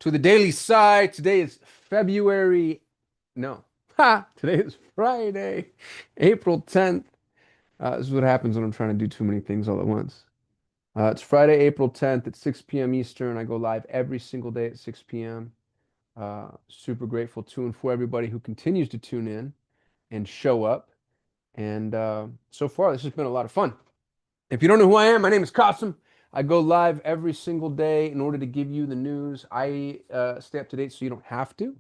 to the Daily Sigh. Today is February. No. Today is Friday, April 10th. This is what happens when I'm trying to do too many things all at once. It's Friday, April 10th at 6 p.m. Eastern. I go live every single day at 6 p.m. Super grateful to and for everybody who continues to tune in and show up. And so far, this has been a lot of fun. If you don't know who I am, my name is Qasim. I go live every single day in order to give you the news. I stay up to date so you don't have to.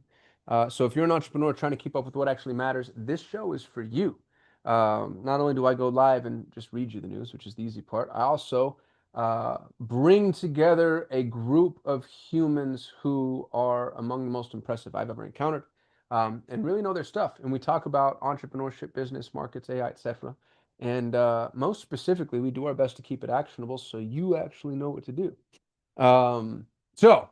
So if you're an entrepreneur trying to keep up with what actually matters, this show is for you. Not only do I go live and just read you the news, which is the easy part, I also bring together a group of humans who are among the most impressive I've ever encountered, and really know their stuff. And we talk about entrepreneurship, business, markets, AI, etc. And most specifically, we do our best to keep it actionable so you actually know what to do. So,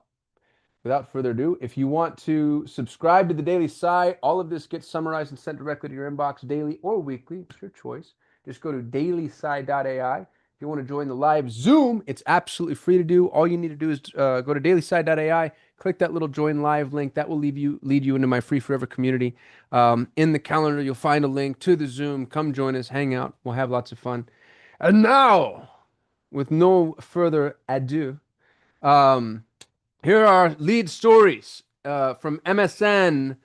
without further ado, if you want to subscribe to the Daily Sigh, all of this gets summarized and sent directly to your inbox daily or weekly. It's your choice. Just go to dailysigh.ai. If you want to join the live Zoom, it's absolutely free to do. All you need to do is go to dailysigh.ai, click that little join live link. That will lead you into my free forever community. In the calendar, you'll find a link to the Zoom. Come join us, hang out. We'll have lots of fun. And now, with no further ado, um, here are lead stories from MSN.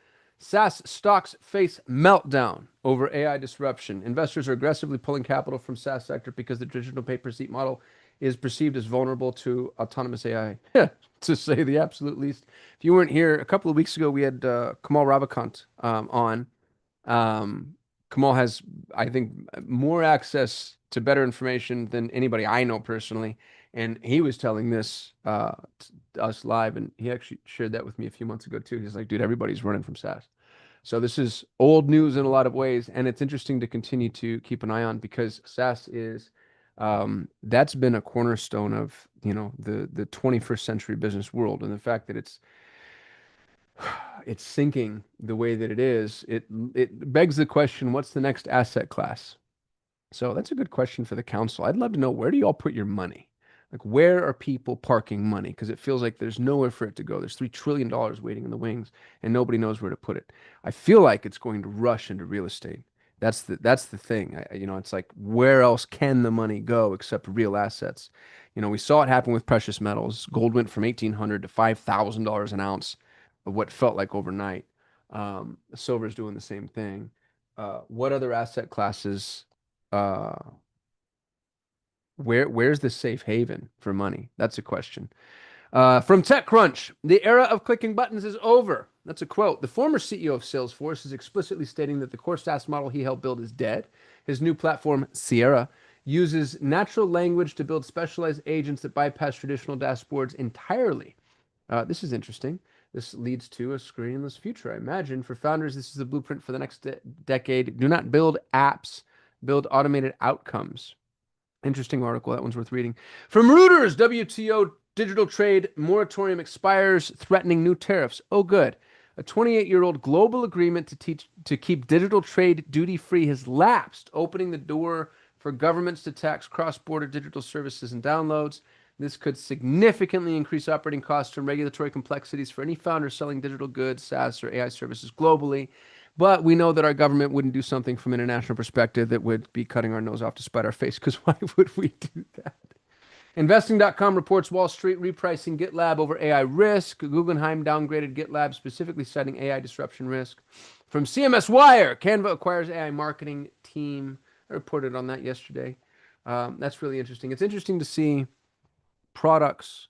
SaaS stocks face meltdown over AI disruption. Investors are aggressively pulling capital from SaaS sector because the traditional pay-per-seat model is perceived as vulnerable to autonomous AI, to say the absolute least. If you weren't here, a couple of weeks ago, we had Kamal Ravikant on. Kamal has, I think, more access to better information than anybody I know personally. And he was telling this to us live, and he actually shared that with me a few months ago too. He's like, dude, everybody's running from SaaS. So this is old news in a lot of ways, and it's interesting to continue to keep an eye on because SaaS is that's been a cornerstone of the 21st century business world, and the fact that it's sinking the way that it is, it begs the question, what's the next asset class? So that's a good question for the council. I'd love to know, where do y'all put your money? Like, where are people parking money? Because it feels like there's nowhere for it to go. There's $3 trillion waiting in the wings, and nobody knows where to put it. I feel like it's going to rush into real estate. That's the thing. It's like, where else can the money go except real assets? We saw it happen with precious metals. Gold went from 1,800 to $5,000 an ounce of what felt like overnight. Silver's doing the same thing. What other asset classes? Uh, where's the safe haven for money? That's a question. From TechCrunch, the era of clicking buttons is over. That's a quote. The former CEO of Salesforce is explicitly stating that the core SaaS model he helped build is dead. His new platform, Sierra, uses natural language to build specialized agents that bypass traditional dashboards entirely. This is interesting. This leads to a screenless future. I imagine for founders, this is the blueprint for the next decade. Do not build apps, build automated outcomes. Interesting article. That one's worth reading. From Reuters, WTO digital trade moratorium expires, threatening new tariffs. Oh, good. A 28-year-old global agreement to keep digital trade duty-free has lapsed, opening the door for governments to tax cross-border digital services and downloads. This could significantly increase operating costs and regulatory complexities for any founder selling digital goods, SaaS, or AI services globally. But we know that our government wouldn't do something from an international perspective that would be cutting our nose off to spite our face, because why would we do that? Investing.com reports Wall Street repricing GitLab over AI risk. Guggenheim downgraded GitLab, specifically citing AI disruption risk. From CMS Wire, Canva acquires AI marketing team. I reported on that yesterday. That's really interesting. It's interesting to see products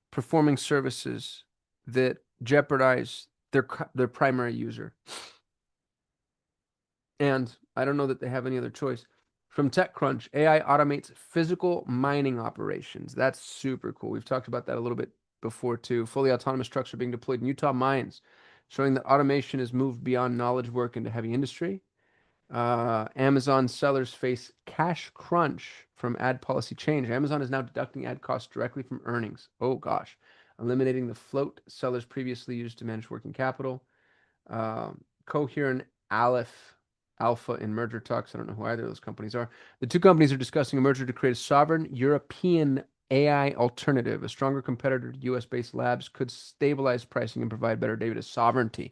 performing services that jeopardize their primary user. And I don't know that they have any other choice. From TechCrunch, AI automates physical mining operations. That's super cool. We've talked about that a little bit before too. Fully autonomous trucks are being deployed in Utah mines, showing that automation has moved beyond knowledge work into heavy industry. Amazon sellers face cash crunch from ad policy change. Amazon is now deducting ad costs directly from earnings. Oh gosh, eliminating the float sellers previously used to manage working capital. Coherent Alpha in merger talks. I don't know who either of those companies are. The two companies are discussing a merger to create a sovereign European AI alternative. A stronger competitor to US-based labs could stabilize pricing and provide better data sovereignty.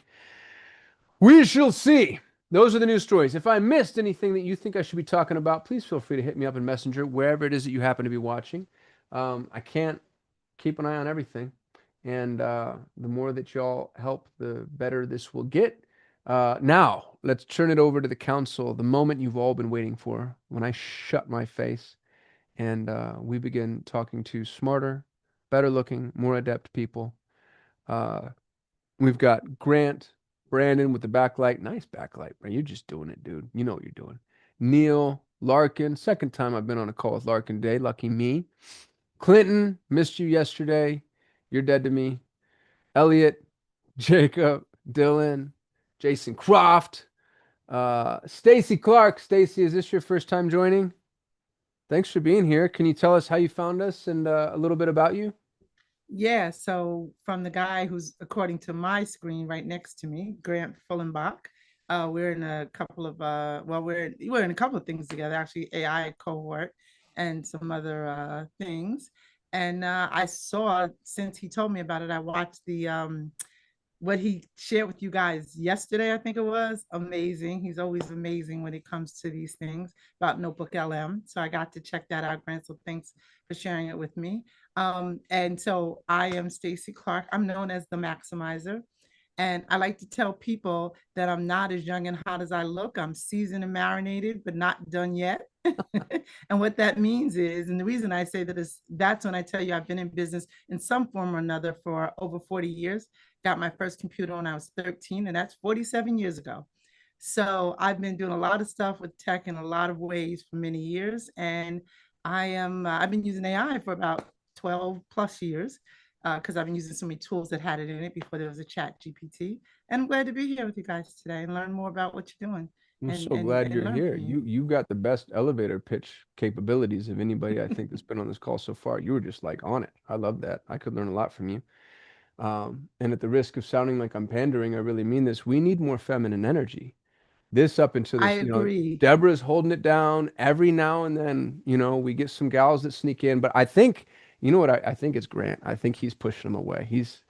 We shall see. Those are the news stories. If I missed anything that you think I should be talking about, please feel free to hit me up in Messenger, wherever it is that you happen to be watching. I can't keep an eye on everything. And the more that y'all help, the better this will get. Now, let's turn it over to the council, the moment you've all been waiting for, when I shut my face and we begin talking to smarter, better looking, more adept people. Uh, we've got Grant, Brandon with the backlight. Nice backlight, bro. You're just doing it, dude. You know what you're doing. Neil, Larkin. Second time I've been on a call with Larkin today. Lucky me. Clinton, missed you yesterday. You're dead to me. Elliot, Jacob, Dylan, Jason Croft, Stacy Clark. Stacy, is this your first time joining? Thanks for being here. Can you tell us how you found us and a little bit about you? Yeah, so from the guy who's according to my screen right next to me, Grant Fullenbach, we're in a couple of well, we're in a couple of things together, actually AI cohort and some other things. And I saw since he told me about it, I watched the what he shared with you guys yesterday, I think it was amazing. He's always amazing when it comes to these things about Notebook LM. So I got to check that out, Grant. So thanks for sharing it with me. And so I am Stacy Clark. I'm known as the Maximizer. And I like to tell people that I'm not as young and hot as I look. I'm seasoned and marinated, but not done yet. And what that means is, and the reason I say that is that's when I tell you I've been in business in some form or another for over 40 years. Got my first computer when I was 13, and that's 47 years ago. So I've been doing a lot of stuff with tech in a lot of ways for many years. And I've been using AI for about 12 plus years because I've been using so many tools that had it in it before there was a chat GPT. And I'm glad to be here with you guys today and learn more about what you're doing I'm and so glad you're learn here. from you. You got the best elevator pitch capabilities of anybody I think that's been on this call so far. You were just like on it. I love that. I could learn a lot from you. And at the risk of sounding like I'm pandering, I really mean this. We need more feminine energy. This up into I this, agree. Deborah's holding it down every now and then, we get some gals that sneak in, but I think, you know what, I think it's Grant. I think he's pushing them away. He's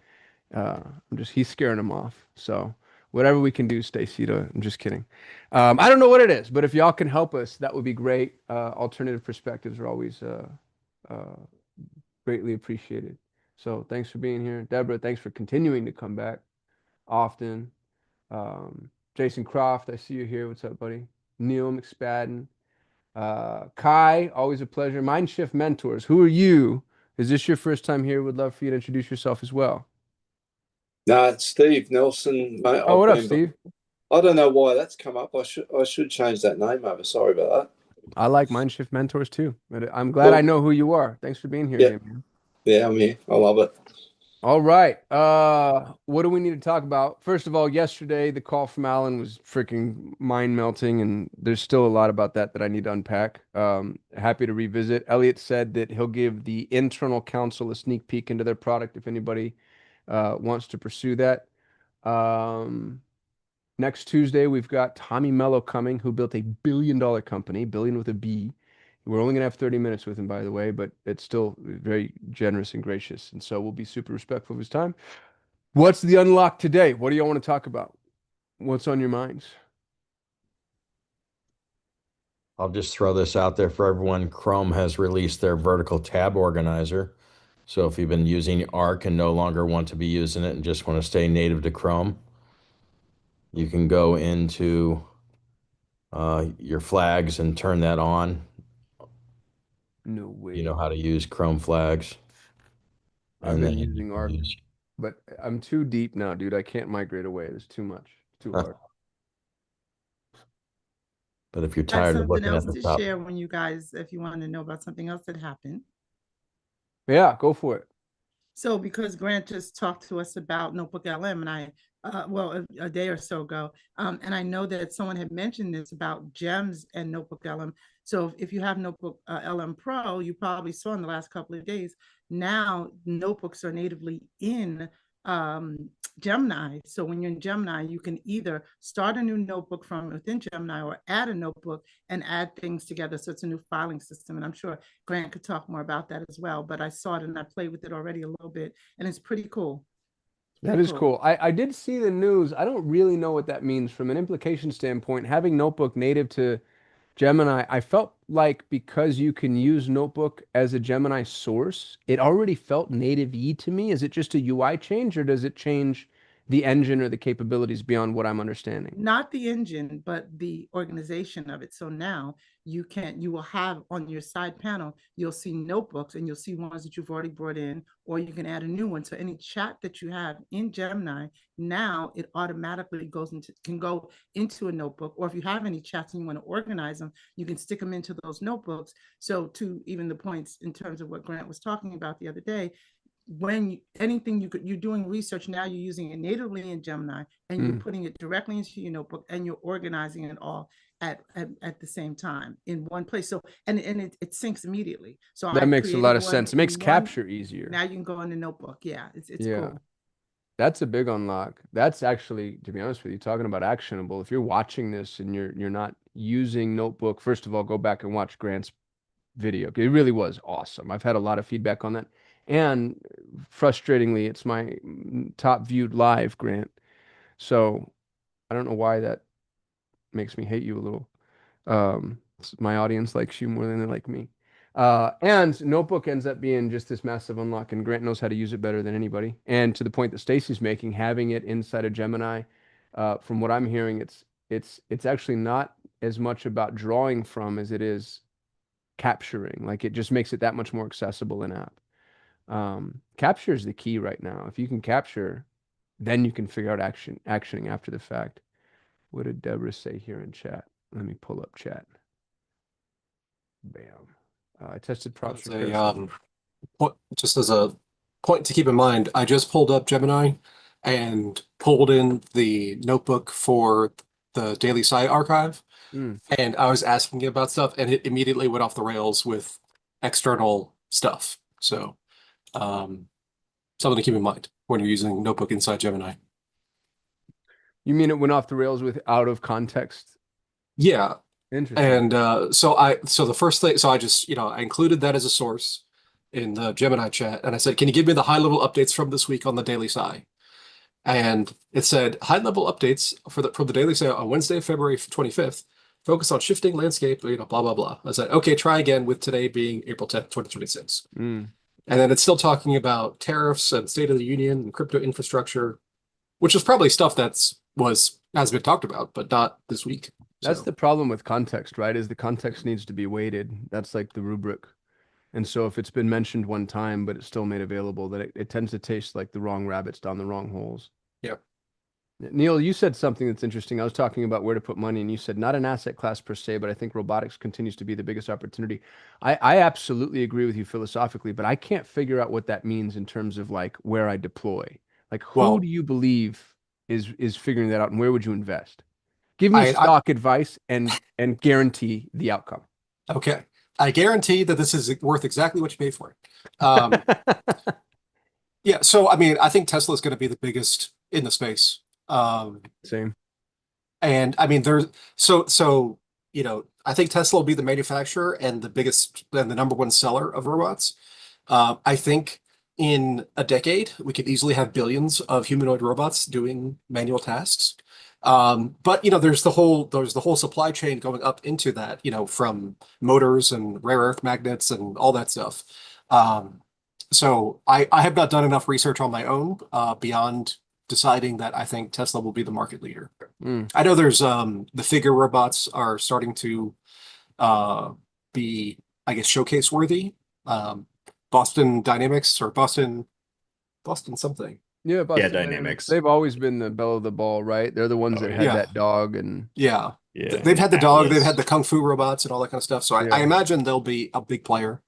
scaring them off. So whatever we can do, Stacy, I'm just kidding. I don't know what it is, but if y'all can help us, that would be great. Alternative perspectives are always uh, greatly appreciated. So thanks for being here. Deborah, thanks for continuing to come back often. Jason Croft, I see you here. What's up, buddy? Neil McSpadden. Kai, always a pleasure. Mindshift Mentors, who are you? Is this your first time here? Would love for you to introduce yourself as well. No, it's Steve Nelson, mate. Oh, I've what up, been. Steve? I don't know why that's come up. I should change that name over. Sorry about I like Mindshift Mentors too, but I'm that. glad I know who you are. Thanks for being here Yeah, again, man. yeah, I'm here. I love it. All right. What do we need to talk about? First of all, yesterday the call from Alan was freaking mind melting, and there's still a lot about that I need to unpack. Happy to revisit. Elliot said that he'll give the internal counsel a sneak peek into their product if anybody wants to pursue that. Um, Next Tuesday, we've got Tommy Mello coming, who built $1 billion company, billion with a B. We're only going to have 30 minutes with him, by the way, but it's still very generous and gracious. And so we'll be super respectful of his time. What's the unlock today? What do y'all want to talk about? What's on your minds? I'll just throw this out there for everyone. Chrome has released their vertical tab organizer. So if you've been using Arc and no longer want to be using it and just want to stay native to Chrome, you can go into your flags and turn that on. No You way. know how to use Chrome flags. I've And been then you using can Arc, use, but I'm too deep now, dude. I can't migrate away. There's too much. Too hard. but if you're I have tired of something looking at else the to top, share when you guys, if you want to know about something else that happened. Yeah, go for it. So because Grant just talked to us about Notebook LM, and a day or so ago, and I know that someone had mentioned this about gems and Notebook LM. So if you have Notebook LM Pro, you probably saw in the last couple of days, now notebooks are natively in Gemini. So when you're in Gemini, you can either start a new notebook from within Gemini or add a notebook and add things together. So it's a new filing system. And I'm sure Grant could talk more about that as well. But I saw it and I played with it already a little bit, and it's pretty cool. It's That pretty is cool. cool. I did see the news. I don't really know what that means from an implication standpoint. Having Notebook native to Gemini, I felt like because you can use Notebook as a Gemini source, it already felt native-y to me. Is it just a UI change, or does it change the engine or the capabilities beyond what I'm understanding? Not the engine, but the organization of it. So now you will have on your side panel, you'll see notebooks and you'll see ones that you've already brought in, or you can add a new one. So any chat that you have in Gemini, now it automatically can go into a notebook. Or if you have any chats and you want to organize them, you can stick them into those notebooks. So to even the points in terms of what Grant was talking about the other day, anything you're doing research now, you're using it natively in Gemini and you're putting it directly into your notebook and you're organizing it all at the same time in one place. So it syncs immediately. So That I makes a created lot of one sense. It makes in one. capture easier. Now you can go in the notebook. Yeah, it's Yeah. cool. That's a big unlock. That's actually, to be honest with you, talking about actionable. If you're watching this and you're not using Notebook, first of all, go back and watch Grant's video. It really was awesome. I've had a lot of feedback on that. And frustratingly, it's my top viewed live, Grant. So I don't know why that makes me hate you a little. My audience likes you more than they like me. And Notebook ends up being just this massive unlock, and Grant knows how to use it better than anybody. And to the point that Stacy's making, having it inside of Gemini, from what I'm hearing, it's actually not as much about drawing from as it is capturing. Like it just makes it that much more accessible in app. Capture is the key right now. If you can capture, then you can figure out actioning after the fact. What did Deborah say here in chat? Let me pull up chat. Bam. I tested prompts for Just as a point to keep in mind, I just pulled up Gemini and pulled in the notebook for the Daily Sigh archive, and I was asking it about stuff, and it immediately went off the rails with external stuff. So, something to keep in mind when you're using Notebook inside Gemini. You mean it went off the rails with out of context? Yeah. Interesting. And so the first thing, so I just, I included that as a source in the Gemini chat, and I said, can you give me the high level updates from this week on the Daily Sigh? And it said high level updates from the Daily Sigh on Wednesday, February 25th, focus on shifting landscape, blah, blah, blah. I said, okay, try again with today being April 10th, 2026. And then it's still talking about tariffs and State of the Union and crypto infrastructure, which is probably stuff has been talked about, but not this week. That's the problem with context, right? Is the context needs to be weighted. That's like the rubric. And so if it's been mentioned one time, but it's still made available, that it tends to taste like the wrong rabbits down the wrong holes. Yeah. Neil, you said something that's interesting. I was talking about where to put money, and you said not an asset class per se, but I think robotics continues to be the biggest opportunity. I absolutely agree with you philosophically, but I can't figure out what that means in terms of like where I deploy. Like who do you believe is figuring that out, and where would you invest? Give me stock advice and guarantee the outcome. Okay. I guarantee that this is worth exactly what you pay for it. Yeah. So, I mean, I think Tesla is going to be the biggest in the space. Same. And I mean, I think Tesla will be the manufacturer and the biggest and the number one seller of robots. I think in a decade, we could easily have billions of humanoid robots doing manual tasks. But there's the whole supply chain going up into that, from motors and rare earth magnets and all that stuff. So I have not done enough research on my own beyond deciding that I think Tesla will be the market leader. I know there's the figure robots are starting to be, I guess, showcase worthy. Boston Dynamics or Boston something. Yeah, Boston Dynamics. They've always been the bell of the ball, right? They're the ones that had that dog and yeah. They've had the dog, they've had the kung fu robots and all that kind of stuff. So Yeah. I imagine they'll be a big player.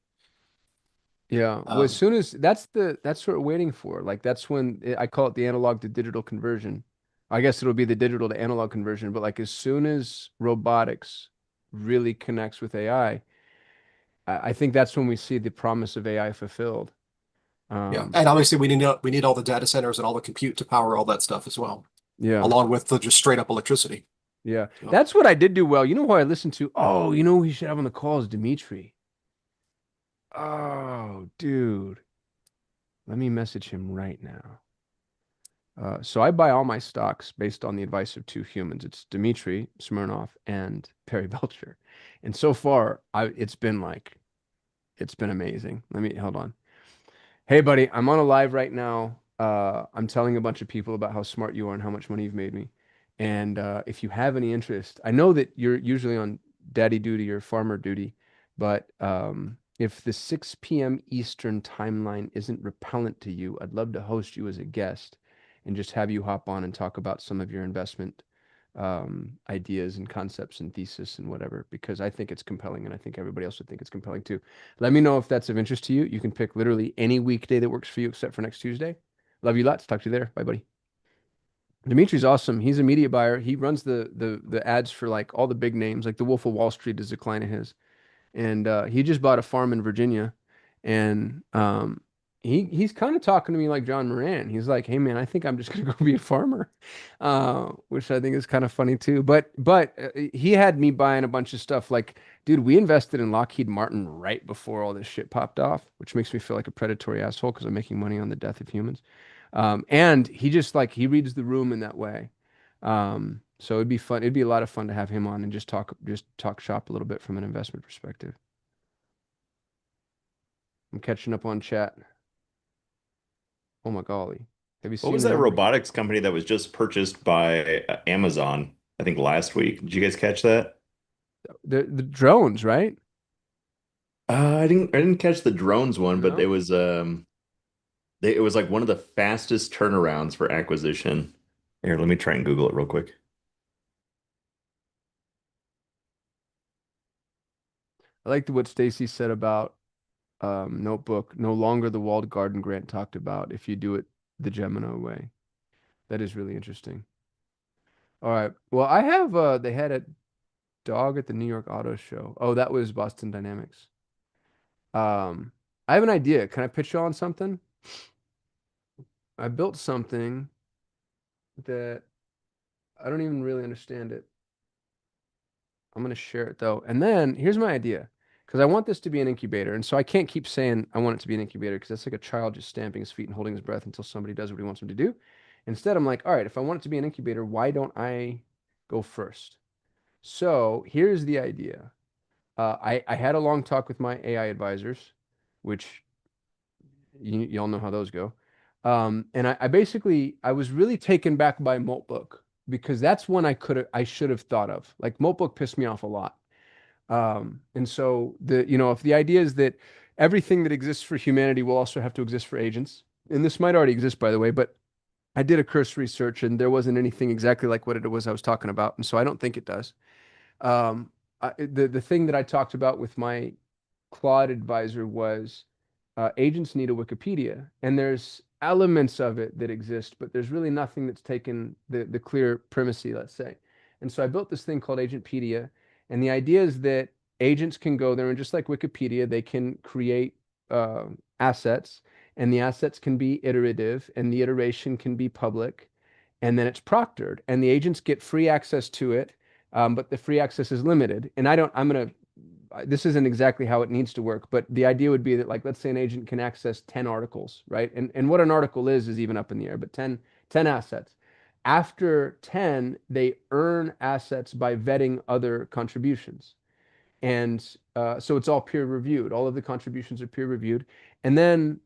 Yeah. Well, as soon as that's what we're waiting for. Like that's when I call it the analog to digital conversion. I guess it'll be the digital to analog conversion, but like as soon as robotics really connects with AI, I think that's when we see the promise of AI fulfilled. Yeah, and obviously we need all the data centers and all the compute to power all that stuff as well, Yeah. along with the just straight up electricity. Yeah. So, That's what I did do well. You know who I listened to? Oh, you know who we should have on the call is Dimitri. Oh, dude. Let me message him right now. So I buy all my stocks based on the advice of two humans. It's Dmitry Smirnov and Perry Belcher. And so far, it's been amazing. Let me hold on. Hey, buddy, I'm on a live right now. I'm telling a bunch of people about how smart you are and how much money you've made me. And if you have any interest, I know that you're usually on daddy duty or farmer duty, but if the 6 p.m. Eastern timeline isn't repellent to you, I'd love to host you as a guest and just have you hop on and talk about some of your investment ideas and concepts and thesis and whatever, because I think it's compelling and I think everybody else would think it's compelling too. Let me know if that's of interest to you. You can pick literally any weekday that works for you except for next Tuesday. Love you lots. Talk to you there. Bye, buddy. Dimitri's awesome. He's a media buyer. He runs the ads for like all the big names, like the Wolf of Wall Street is a client of his. And he just bought a farm in Virginia, and he's kind of talking to me like John Moran. He's like, "Hey man, I think I'm just gonna go be a farmer," which I think is kind of funny too. But he had me buying a bunch of stuff. Like, dude, we invested in Lockheed Martin right before all this shit popped off, which makes me feel like a predatory asshole because I'm making money on the death of humans. And he just like he reads the room in that way. So it'd be fun. It'd be a lot of fun to have him on and just talk shop a little bit from an investment perspective. I'm catching up on chat. Oh my golly. Have you What seen was the that numbers? robotics company that was just purchased by Amazon, I think last week? Did you guys catch that? The drones, right? I didn't catch the drones one, but No? it was like one of the fastest turnarounds for acquisition. Here, let me try and Google it real quick. I liked what Stacy said about Notebook. No longer the walled garden Grant talked about if you do it the Gemini way. That is really interesting. All right. Well, I have they had a dog at the New York Auto Show. Oh, that was Boston Dynamics. I have an idea. Can I pitch you on something? I built something that I don't even really understand it. I'm going to share it though. And then here's my idea, because I want this to be an incubator. And so I can't keep saying I want it to be an incubator because that's like a child just stamping his feet and holding his breath until somebody does what he wants him to do. Instead, I'm like, all right, if I want it to be an incubator, why don't I go first? So here's the idea. I had a long talk with my AI advisors, which y'all know how those go. And I basically I was really taken back by Moltbook because that's one I should have thought of. Like Moltbook pissed me off a lot. And so if the idea is that everything that exists for humanity will also have to exist for agents, and this might already exist by the way, but I did a cursory search and there wasn't anything exactly like what it was I was talking about, and so I don't think it does. Um, the thing that I talked about with my Claude advisor was agents need a Wikipedia, and there's elements of it that exist, but there's really nothing that's taken the clear primacy, let's say. And so I built this thing called Agentpedia, and the idea is that agents can go there and just like Wikipedia, they can create uh, assets, and the assets can be iterative, and the iteration can be public, and then it's proctored, and the agents get free access to it, but the free access is limited. And this isn't exactly how it needs to work, but the idea would be that, like, let's say an agent can access 10 articles, right? And what an article is even up in the air, but 10 assets. After 10, they earn assets by vetting other contributions. And so it's all peer reviewed. All of the contributions are peer reviewed. And then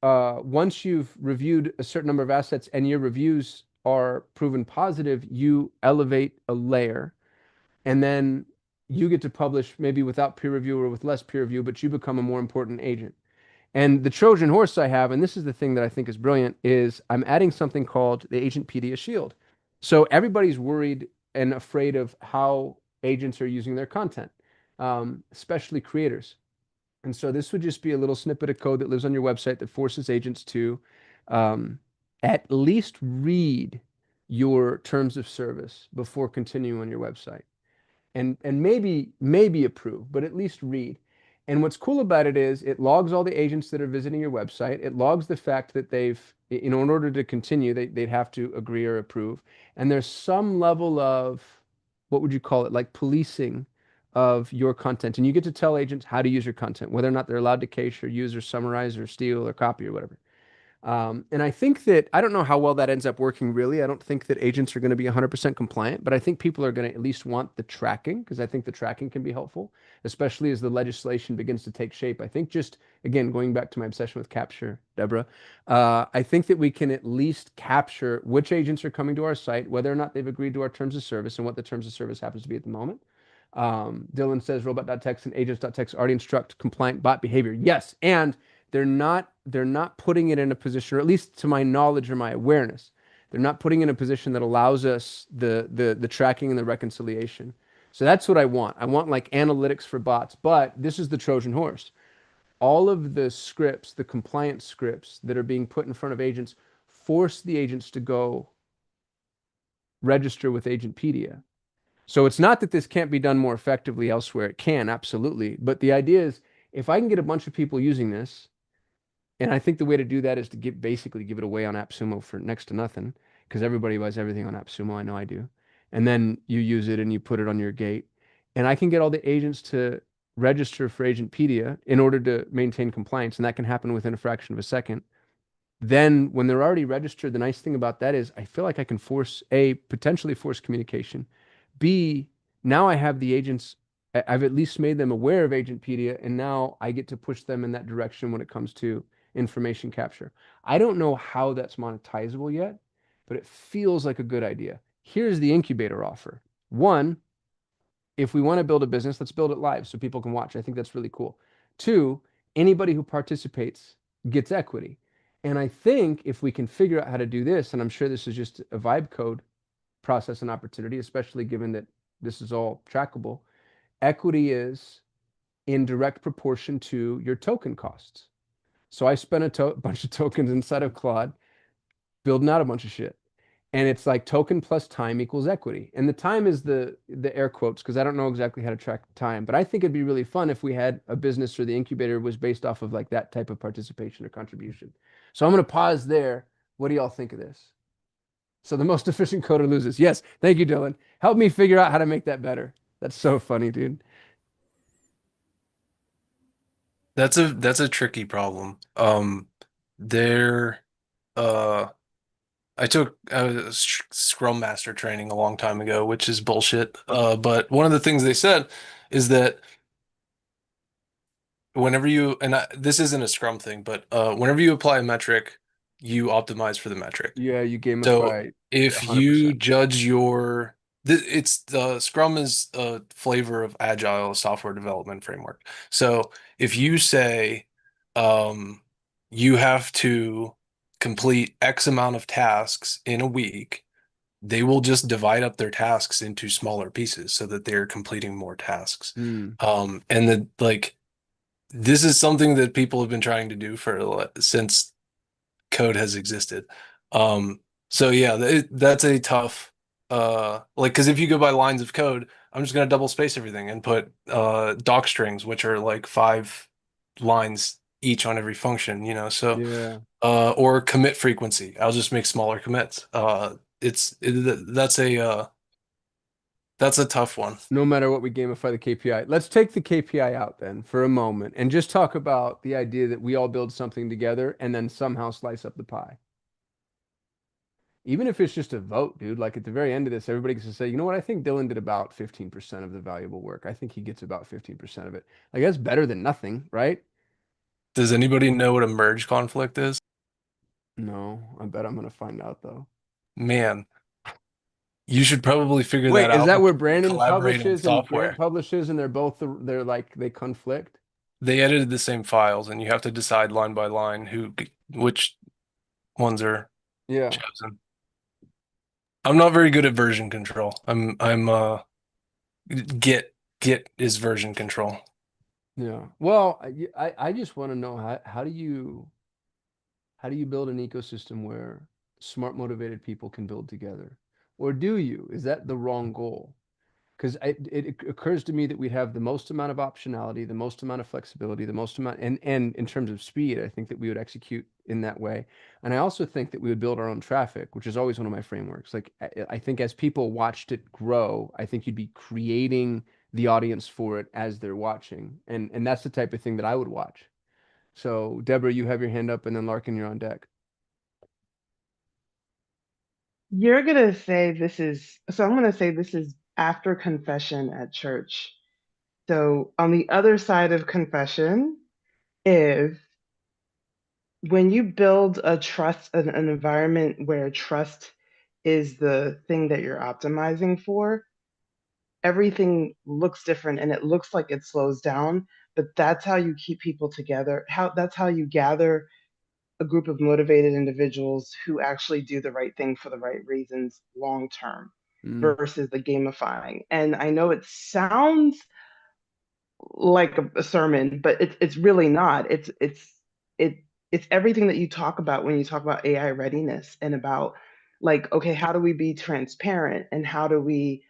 once you've reviewed a certain number of assets and your reviews are proven positive, you elevate a layer, and then you get to publish maybe without peer review or with less peer review, but you become a more important agent. And the Trojan horse I have, and this is the thing that I think is brilliant, is I'm adding something called the Agentpedia Shield. So everybody's worried and afraid of how agents are using their content, especially creators. And so this would just be a little snippet of code that lives on your website that forces agents to um, at least read your terms of service before continuing on your website, and maybe approve, but at least read. And what's cool about it is it logs all the agents that are visiting your website. It logs the fact that in order to continue, they'd have to agree or approve. And there's some level of, what would you call it, like policing of your content. And you get to tell agents how to use your content, whether or not they're allowed to cache or use or summarize or steal or copy or whatever. And I think that I don't know how well that ends up working really. I don't think that agents are going to be 100% compliant, but I think people are going to at least want the tracking because I think the tracking can be helpful, especially as the legislation begins to take shape. I think just, again, going back to my obsession with capture, Deborah, I think that we can at least capture which agents are coming to our site, whether or not they've agreed to our terms of service and what the terms of service happens to be at the moment. Dylan says robot.txt and agents.txt already instruct compliant bot behavior. Yes, and they're not putting it in a position, or at least to my knowledge or my awareness, they're not putting it in a position that allows us the tracking and the reconciliation. So that's what I want. I want like analytics for bots, but this is the Trojan horse. All of the scripts, the compliance scripts that are being put in front of agents, force the agents to go register with Agentpedia. So it's not that this can't be done more effectively elsewhere. It can, absolutely. But the idea is if I can get a bunch of people using this, and I think the way to do that is to basically give it away on AppSumo for next to nothing, because everybody buys everything on AppSumo. I know I do. And then you use it and you put it on your gate. And I can get all the agents to register for Agentpedia in order to maintain compliance. And that can happen within a fraction of a second. Then when they're already registered, the nice thing about that is I feel like I can potentially force communication. B, now I have the agents, I've at least made them aware of Agentpedia, and now I get to push them in that direction when it comes to information capture. I don't know how that's monetizable yet, but it feels like a good idea. Here's the incubator offer. One, if we want to build a business, let's build it live so people can watch. I think that's really cool. Two, anybody who participates gets equity. And I think if we can figure out how to do this, and I'm sure this is just a vibe code process and opportunity, especially given that this is all trackable, equity is in direct proportion to your token costs. So I spent a bunch of tokens inside of Claude building out a bunch of shit. And it's like token plus time equals equity. And the time is the air quotes because I don't know exactly how to track time. But I think it'd be really fun if we had a business or the incubator was based off of like that type of participation or contribution. So I'm going to pause there. What do y'all think of this? So the most efficient coder loses. Yes. Thank you, Dylan. Help me figure out how to make that better. That's so funny, dude. That's a tricky problem. There, uh, I took Scrum Master training a long time ago, which is bullshit. But one of the things they said is that whenever you, and this isn't a Scrum thing, but whenever you apply a metric, you optimize for the metric. Yeah, you So gamify if 100%. you judge it's the Scrum is a flavor of agile software development framework. So if you say you have to complete X amount of tasks in a week, they will just divide up their tasks into smaller pieces so that they're completing more tasks. Mm. And this is something that people have been trying to do since code has existed. So yeah, that's a tough like because if you go by lines of code, I'm just gonna double space everything and put doc strings, which are like 5 lines each on every function, so Yeah. or commit frequency. I'll just make smaller commits. That's a tough one. No matter what we gamify the KPI. Let's take the KPI out then for a moment and just talk about the idea that we all build something together and then somehow slice up the pie. Even if it's just a vote, dude, like at the very end of this, everybody gets to say, you know what, I think Dylan did about 15% of the valuable work. I think he gets about 15% of it. Like that's better than nothing, right? Does anybody know what a merge conflict is? No, I bet I'm gonna find out though. Man, you should probably figure that Wait, is out that where before you Brandon collaborate on publishes and Grant software. publishes and they're like they conflict? They edited the same files, and you have to decide line by line which ones are Yeah. chosen. I'm not very good at version control. I'm Git is version control. Yeah. Well, I just want to know how do you build an ecosystem where smart, motivated people can build together? Or do you? Is that the wrong goal? because it occurs to me that we'd have the most amount of optionality, the most amount of flexibility, the most amount, and in terms of speed, I think that we would execute in that way. And I also think that we would build our own traffic, which is always one of my frameworks. Like I think as people watched it grow, I think you'd be creating the audience for it as they're watching, and that's the type of thing that I would watch. So Deborah, you have your hand up, and then Larkin, you're on deck. You're gonna say this is, so I'm gonna say this is after confession at church. So on the other side of confession is when you build a trust, an environment where trust is the thing that you're optimizing for, everything looks different and it looks like it slows down, but that's how you keep people together. That's how you gather a group of motivated individuals who actually do the right thing for the right reasons long term Mm, versus the gamifying. And I know it sounds like a sermon, but it's really not. It it's everything that you talk about when you talk about AI readiness and about like, okay, how do we be transparent and how do we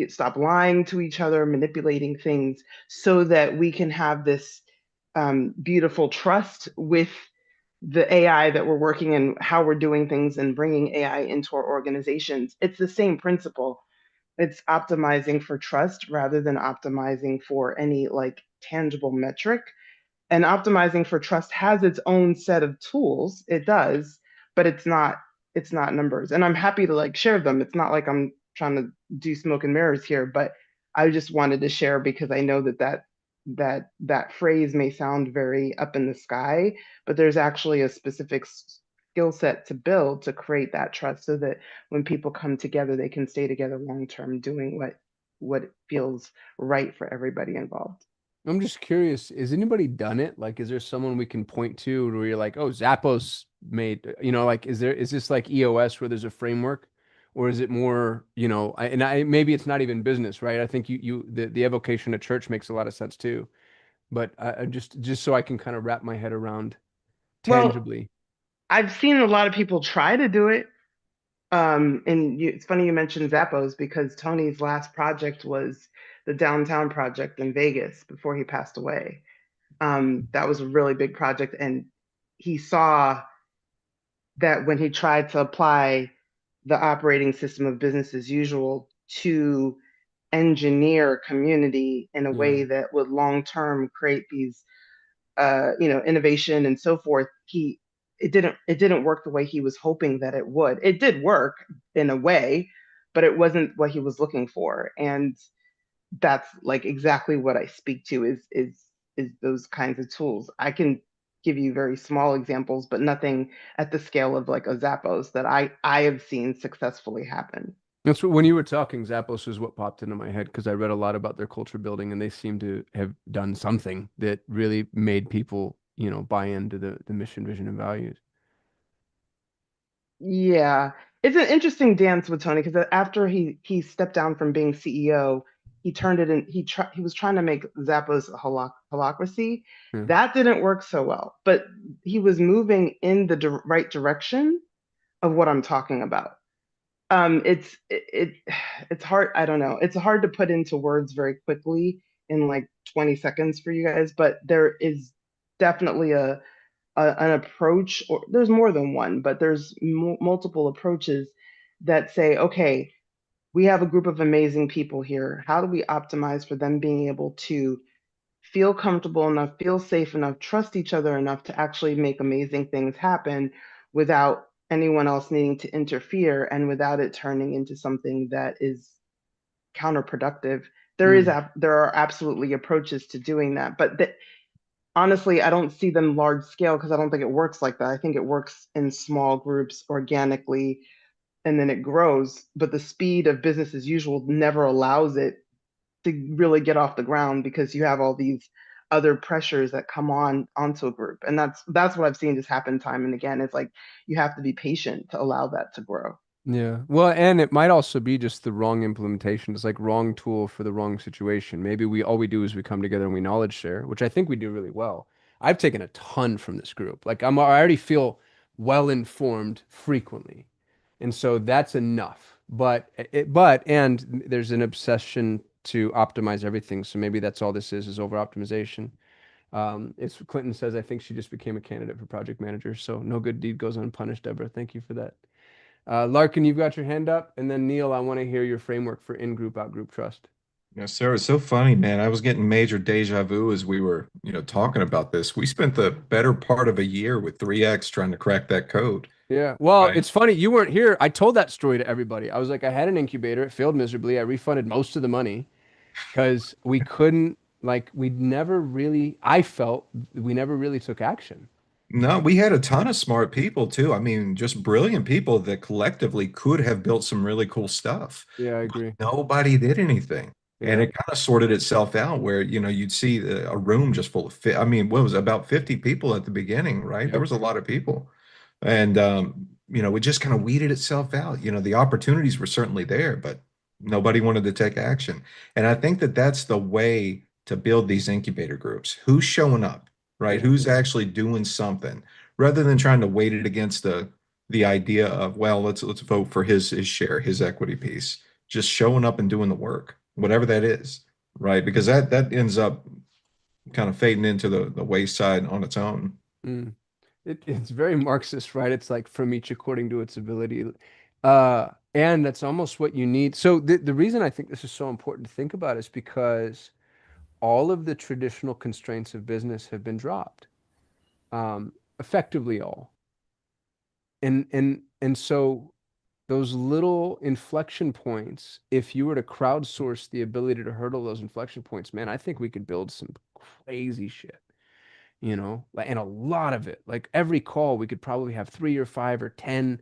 stop lying to each other, manipulating things so that we can have this beautiful trust with the AI that we're working and how we're doing things and bringing AI into our organizations. It's the same principle. It's optimizing for trust rather than optimizing for any like tangible metric. And optimizing for trust has its own set of tools. It does, but it's not numbers. And I'm happy to like share them. It's not like I'm trying to do smoke and mirrors here, but I just wanted to share because I know that phrase may sound very up in the sky, but there's actually a specific skill set to build to create that trust so that when people come together, they can stay together long term doing what feels right for everybody involved. I'm just curious, has anybody done it? Like, is there someone we can point to where you're like, oh, Zappos made, like, is this like EOS where there's a framework? Or is it more, maybe it's not even business, right? I think the evocation of church makes a lot of sense too. But I just so I can kind of wrap my head around Well, tangibly. I've seen a lot of people try to do it. It's funny you mentioned Zappos because Tony's last project was the downtown project in Vegas before he passed away. That was a really big project, and he saw that when he tried to apply the operating system of business as usual to engineer community in a Yeah. way that would long term create these innovation and so forth, it didn't work the way he was hoping that it would. It did work in a way, but it wasn't what he was looking for. And that's like exactly what I speak to is those kinds of tools. I can give you very small examples, but nothing at the scale of like a Zappos that I have seen successfully happen. That's what, when you were talking, Zappos is what popped into my head because I read a lot about their culture building and they seem to have done something that really made people, buy into the mission, vision, and values. Yeah, it's an interesting dance with Tony because after he stepped down from being CEO, he turned it in. He was trying to make Zappos a holacracy. Yeah. That didn't work so well, but he was moving in the right direction of what I'm talking about. It's hard. I don't know. It's hard to put into words very quickly in like 20 seconds for you guys, but there is definitely an approach, or there's more than one, but there's multiple approaches that say, okay, we have a group of amazing people here. How do we optimize for them being able to feel comfortable enough, feel safe enough, trust each other enough to actually make amazing things happen without anyone else needing to interfere and without it turning into something that is counterproductive. Mm. There are absolutely approaches to doing that, but honestly, I don't see them large scale because I don't think it works like that. I think it works in small groups organically and then it grows. But the speed of business as usual never allows it to really get off the ground because you have all these other pressures that come onto a group. And that's what I've seen just happen time and again. It's like you have to be patient to allow that to grow. Yeah. Well, and it might also be just the wrong implementation. It's like wrong tool for the wrong situation. Maybe all we do is we come together and we knowledge share, which I think we do really well. I've taken a ton from this group. Like I already feel well informed frequently. And so that's enough. And there's an obsession to optimize everything. So maybe that's all this is over optimization. It's Clinton says, I think she just became a candidate for project manager. So no good deed goes unpunished, Deborah. Thank you for that. Larkin, you've got your hand up. And then Neil, I want to hear your framework for in-group, out-group trust. Yes, sir. It's so funny, man. I was getting major deja vu as we were, talking about this. We spent the better part of a year with 3X trying to crack that code, Yeah. Well, right? it's funny. You weren't here. I told that story to everybody. I was like, I had an incubator. It failed miserably. I refunded most of the money because we couldn't, like, I felt we never really took action. No, we had a ton of smart people too. I mean, just brilliant people that collectively could have built some really cool stuff, Yeah, I but agree. nobody did anything. And Yeah. it kind of sorted itself out where, you'd see a room just full of fit. I mean, what was it, about 50 people at the beginning, right? There Yep. was a lot of people. And it just kind of weeded itself out. The opportunities were certainly there, but nobody wanted to take action. And I think that that's the way to build these incubator groups. Who's showing up, right? Yeah. Who's actually doing something rather than trying to weight it against the idea of, well, let's vote for his share, his equity piece. Just showing up and doing the work, whatever that is, right? Because that ends up kind of fading into the wayside on its own. Mm. It's very Marxist, right? It's like from each according to its ability. And that's almost what you need. So the reason I think this is so important to think about is because all of the traditional constraints of business have been dropped, effectively all. And so those little inflection points, if you were to crowdsource the ability to hurdle those inflection points, man, I think we could build some crazy shit, and a lot of it. Like every call, we could probably have 3 or 5 or 10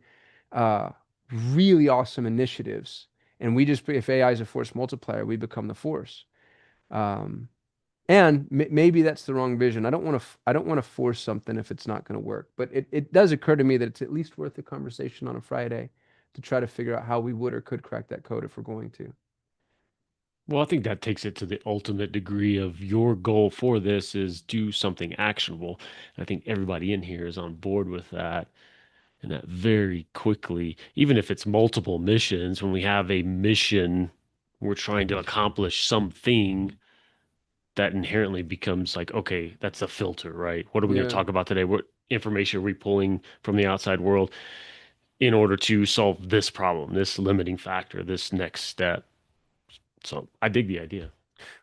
uh, really awesome initiatives. And if AI is a force multiplier, we become the force. Um, and maybe that's the wrong vision. I don't want to force something if it's not going to work. But it does occur to me that it's at least worth a conversation on a Friday to try to figure out how we would or could crack that code if we're going to. Well, I think that takes it to the ultimate degree of your goal for this is do something actionable. I think everybody in here is on board with that. And that very quickly, even if it's multiple missions, when we have a mission, we're trying to accomplish something that inherently becomes like, okay, that's a filter, right? What are we going to Yeah. talk about today? What information are we pulling from the outside world in order to solve this problem, this limiting factor, this next step? So I dig the idea.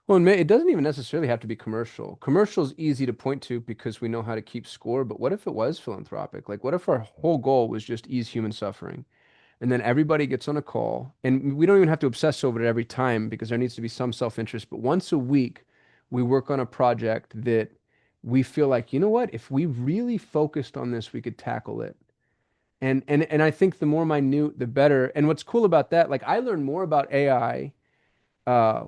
Well, it doesn't even necessarily have to be commercial. Commercial is easy to point to because we know how to keep score. But what if it was philanthropic? Like, what if our whole goal was just ease human suffering? And then everybody gets on a call, and we don't even have to obsess over it every time because there needs to be some self-interest. But once a week, we work on a project that we feel like, you know what? If we really focused on this, we could tackle it. And I think the more minute, the better. And what's cool about that, like I learned more about AI uh,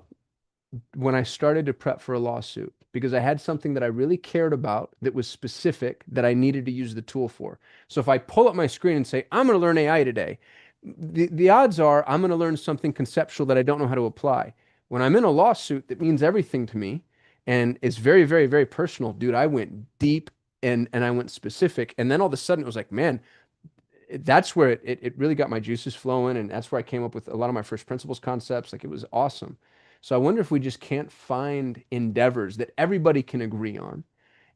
when I started to prep for a lawsuit because I had something that I really cared about that was specific that I needed to use the tool for. So if I pull up my screen and say, I'm going to learn AI today, the odds are I'm going to learn something conceptual that I don't know how to apply. When I'm in a lawsuit that means everything to me and it's very, very, very personal, dude, I went deep and I went specific. And then all of a sudden it was like, man, that's where it really got my juices flowing. And that's where I came up with a lot of my first principles concepts. Like it was awesome. So I wonder if we just can't find endeavors that everybody can agree on.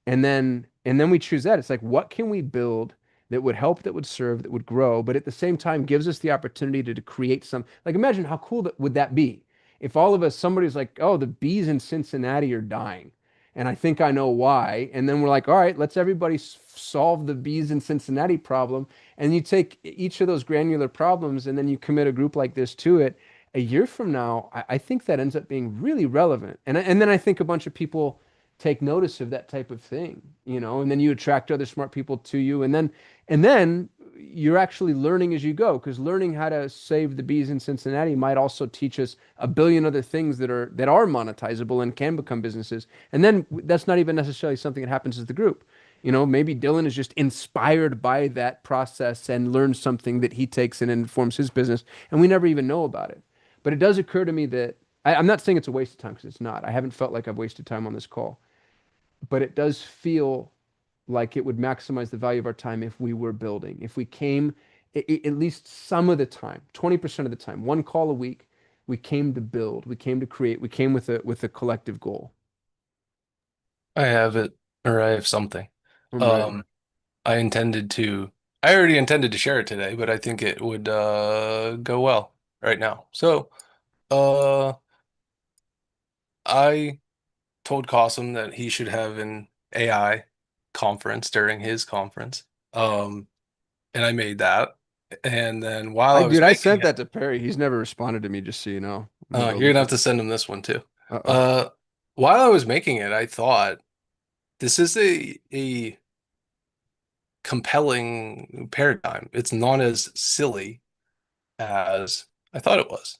And then we choose that. It's like, what can we build that would help, that would serve, that would grow, but at the same time gives us the opportunity to create some, like imagine how cool would that be if all of us, somebody's like, oh, the bees in Cincinnati are dying. And I think I know why. And then we're like, all right, let's everybody solve the bees in Cincinnati problem. And you take each of those granular problems and then you commit a group like this to it. A year from now, I think that ends up being really relevant. And then I think a bunch of people take notice of that type of thing, and then you attract other smart people to you. And then you're actually learning as you go, because learning how to save the bees in Cincinnati might also teach us a billion other things that are monetizable and can become businesses. And then that's not even necessarily something that happens as the group. Maybe Dylan is just inspired by that process and learns something that he takes and informs his business, and we never even know about it. But it does occur to me that I'm not saying it's a waste of time because it's not. I haven't felt like I've wasted time on this call, but it does feel like it would maximize the value of our time if we were building, if we came at least some of the time, 20% of the time, one call a week, we came to build, we came to create, we came with a collective goal. I have it, or I have something. I'm ready. I already intended to share it today, but I think it would go well right now. So, uh, I told Qasim that he should have an AI conference during his conference. And I made that. And then while I was I making sent it, that to Perry. He's never responded to me, just so you know. I'm gonna go you're look gonna have at to it. send him this one too. Uh-oh. Uh, while I was making it, I thought this is a compelling paradigm. It's not as silly as I thought it was.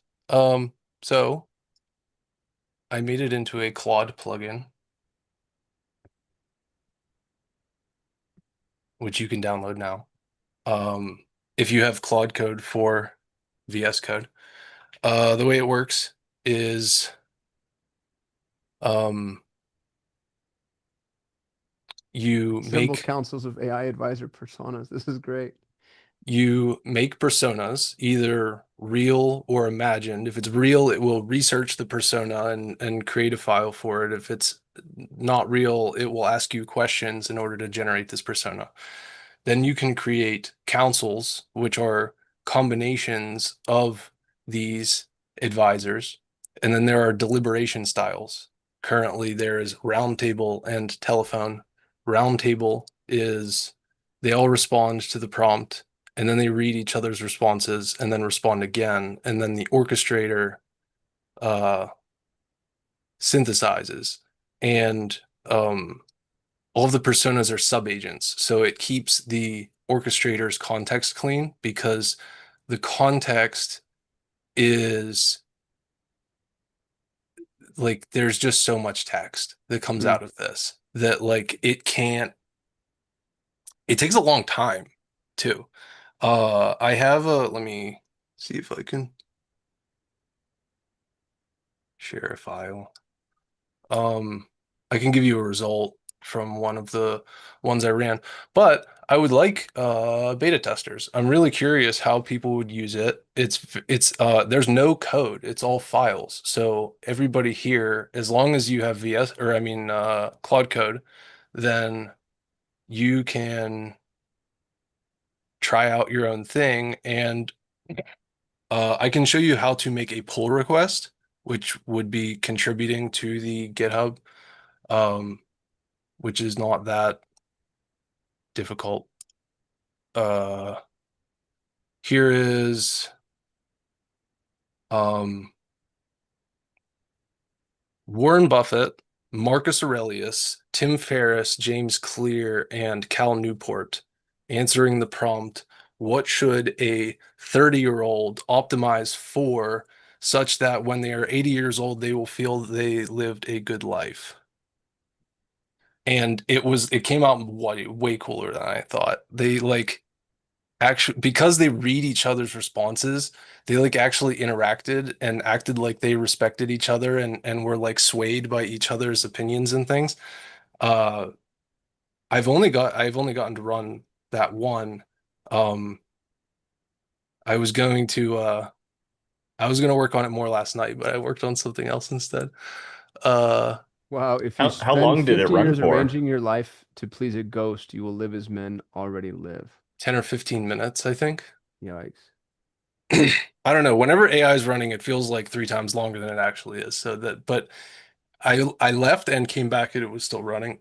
So I made it into a Claude plugin, which you can download now. If you have Claude Code for VS Code, the way it works is um, you Simple make counsels of AI advisor personas. This is great. you make personas, either real or imagined. If it's real, it will research the persona and create a file for it. If it's not real, it will ask you questions in order to generate this persona. Then you can create councils, which are combinations of these advisors. And then there are deliberation styles. Currently, there is roundtable and telephone. Roundtable is they all respond to the prompt and then they read each other's responses and then respond again. And then the orchestrator uh, synthesizes. And all of the personas are subagents. So it keeps the orchestrator's context clean because the context is like there's just so much text that comes Hmm. out of this that like it takes a long time too. I have let me see if I can share a file. I can give you a result from one of the ones I ran, but I would like beta testers. I'm really curious how people would use it. It's there's no code. It's all files. So everybody here, as long as you have VS or I mean Claude Code, then you can try out your own thing and I can show you how to make a pull request, which would be contributing to the GitHub. Which is not that difficult. Uh, here is um, Warren Buffett, Marcus Aurelius, Tim Ferriss, James Clear, and Cal Newport answering the prompt, what should a 30-year-old optimize for such that when they are 80 years old, they will feel they lived a good life? And it came out way cooler than I thought. They like actually because they read each other's responses, they like actually interacted and acted like they respected each other and were like swayed by each other's opinions and things. Uh, I've only gotten to run that one. Um, I was going to work on it more last night, but I worked on something else instead. Uh, Wow, if you How spend long did it 50 run years for? arranging your life to please a ghost, you will live as men already live. 10 or 15 minutes, I think. Yikes. I don't know. Whenever AI is running, it feels like 3 times longer than it actually is. But I left and came back and it was still running.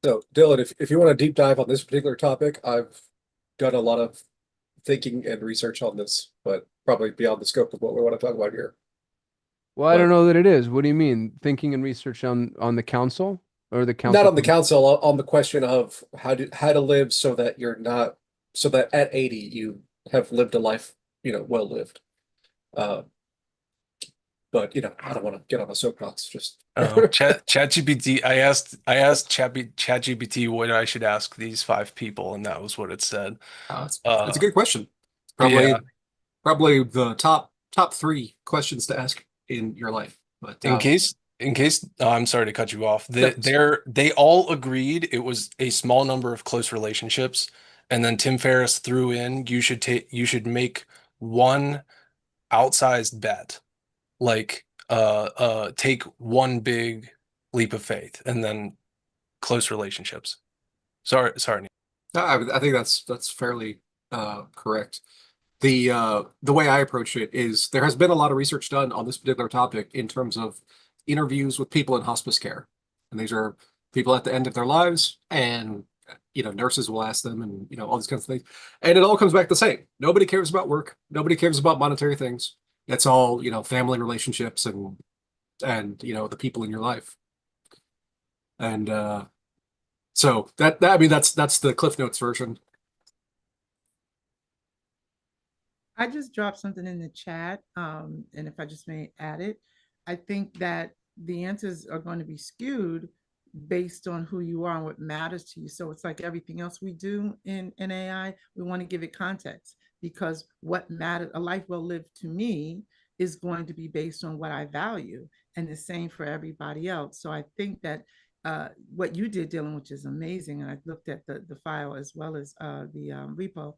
So, Dylan, if you want a deep dive on this particular topic, I've done a lot of thinking and research on this, but probably beyond the scope of what we want to talk about here. Well, I don't But know that it is. What do you mean? Thinking and research on the council or the not council? on the council, on the question of how to live so that you're not so that at 80 you have lived a life, well lived. Uh, but I don't want to get on a soapbox. Just ChatGPT. I asked ChatGPT what I should ask these 5 people, and that was what it said. it's a good question. Yeah. Probably the top three questions to ask in your life. But In case in case I'm sorry to cut you off, Yes. they all agreed it was a small number of close relationships, and then Tim Ferriss threw in you should make one outsized bet, like take one big leap of faith, and then close relationships. Sorry, Neil. I think that's fairly correct. The way I approach it is there has been a lot of research done on this particular topic in terms of interviews with people in hospice care. And these are people at the end of their lives, and nurses will ask them, and all these kinds of things. And it all comes back the same. Nobody cares about work. Nobody cares about monetary things. It's all, family relationships and the people in your life. And so that I mean that's the Cliff Notes version. I just dropped something in the chat, and if I just may add it, I think that the answers are going to be skewed based on who you are and what matters to you. So it's like everything else we do in AI, we want to give it context because what matters, a life well lived to me is going to be based on what I value, and the same for everybody else. So I think that what you did, Dylan, which is amazing, and I looked at the file as well as the repo,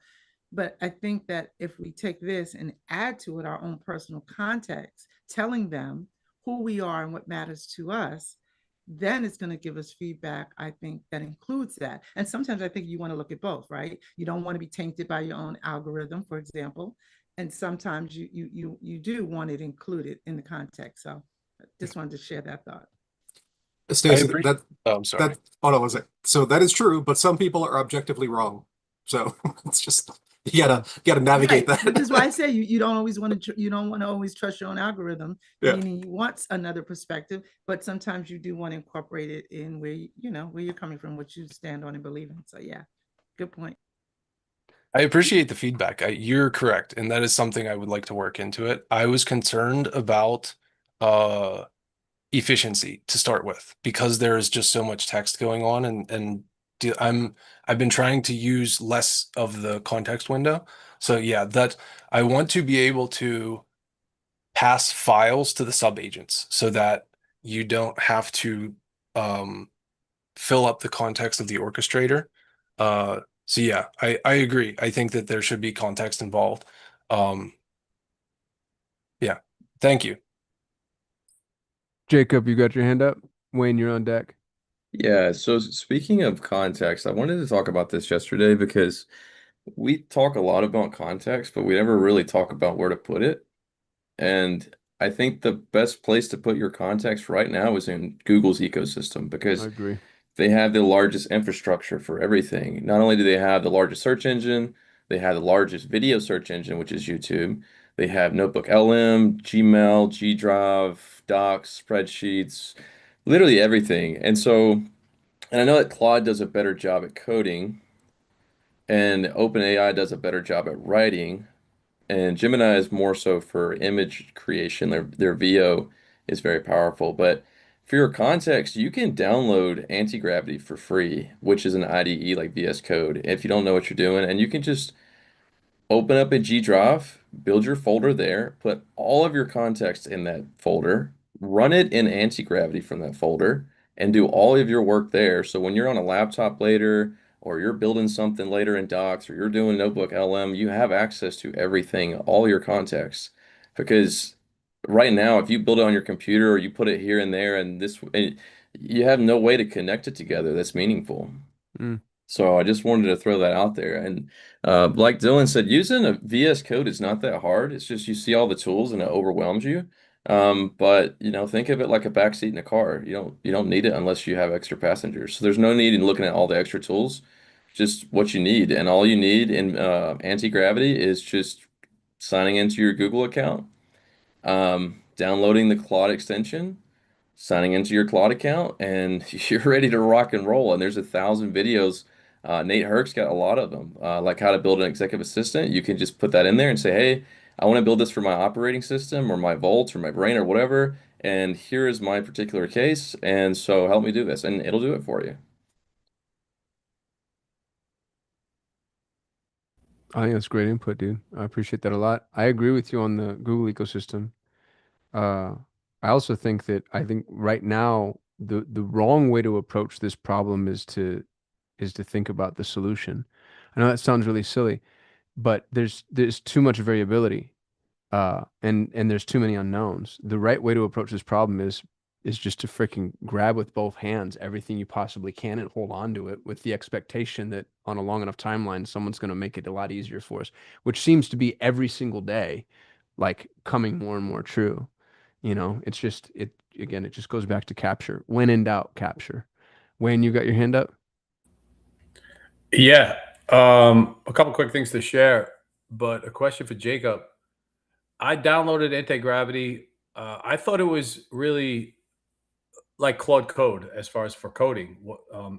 but I think that if we take this and add to it our own personal context, telling them who we are and what matters to us, then it's going to give us feedback, I think, that includes that. And sometimes I think you want to look at both, right? You don't want to be tainted by your own algorithm, for example. And sometimes you do want it included in the context. So just wanted to share that thought. I Stacey, appreciate. Oh, I'm sorry. hold on, was it? So that is true, but some people are objectively wrong. So it's just you gotta navigate Right, which is why I that. say you don't always want to you don't want to always trust your own algorithm, Yeah. meaning you want another perspective, but sometimes you do want to incorporate it in where where you're coming from, what you stand on and believe in. So yeah, good point. I appreciate the feedback. You're correct, and that is something I would like to work into it. I was concerned about uh efficiency to start with because there is just so much text going on, and I've been trying to use less of the context window. So yeah, that I want to be able to pass files to the sub agents so that you don't have to um fill up the context of the orchestrator. So yeah, I agree. I think that there should be context involved. Um, yeah, thank you. Jacob, you got your hand up? Wayne, you're on deck. Yeah, so speaking of context, I wanted to talk about this yesterday because we talk a lot about context, but we never really talk about where to put it. And I think the best place to put your context right now is in Google's ecosystem I because agree. they have the largest infrastructure for everything. Not only do they have the largest search engine, they have the largest video search engine, which is YouTube. They have Notebook LM, Gmail, G Drive, Docs, spreadsheets, literally everything. And I know that Claude does a better job at coding, and OpenAI does a better job at writing, and Gemini is more so for image creation. Their VO is very powerful. But for your context, you can download Anti-Gravity for free, which is an IDE like VS Code, if you don't know what you're doing, and you can just open up a G Drive, build your folder there, put all of your context in that folder, run it in anti-gravity from that folder, and do all of your work there. So when you're on a laptop later, or you're building something later in Docs, or you're doing Notebook LM, you have access to everything, all your context. Because right now, if you build it on your computer or you put it here and there, you have no way to connect it together that's meaningful. Mm. So I just wanted to throw that out there. And like Dylan said, using a VS Code is not that hard. It's just you see all the tools and it overwhelms you. But think of it like a backseat in a car. You don't need it unless you have extra passengers. So there's no need in looking at all the extra tools. Just what you need, and all you need in anti-gravity is just signing into your Google account, downloading the Claude extension, signing into your Claude account, and you're ready to rock and roll. And there's 1,000 videos. Nate Herc's got a lot of them, like how to build an executive assistant. You can just put that in there and say, hey, I want to build this for my operating system or my Vault or my brain or whatever. And here is my particular case. And so help me do this. And it'll do it for you. I think that's great input, dude. I appreciate that a lot. I agree with you on the Google ecosystem. Uh, I also think that I think right now the wrong way to approach this problem is to think about the solution. I know that sounds really silly, but there's too much variability, and there's too many unknowns. The right way to approach this problem is just to freaking grab with both hands everything you possibly can and hold on to it with the expectation that on a long enough timeline, someone's going to make it a lot easier for us, which seems to be every single day, like coming more and more true. It's just it again, it just goes back to capture. When in doubt, capture. Wayne, you got your hand up? Yeah. A couple quick things to share, but a question for Jacob. I downloaded Anti-Gravity. I thought it was really like Claude Code as far as for coding.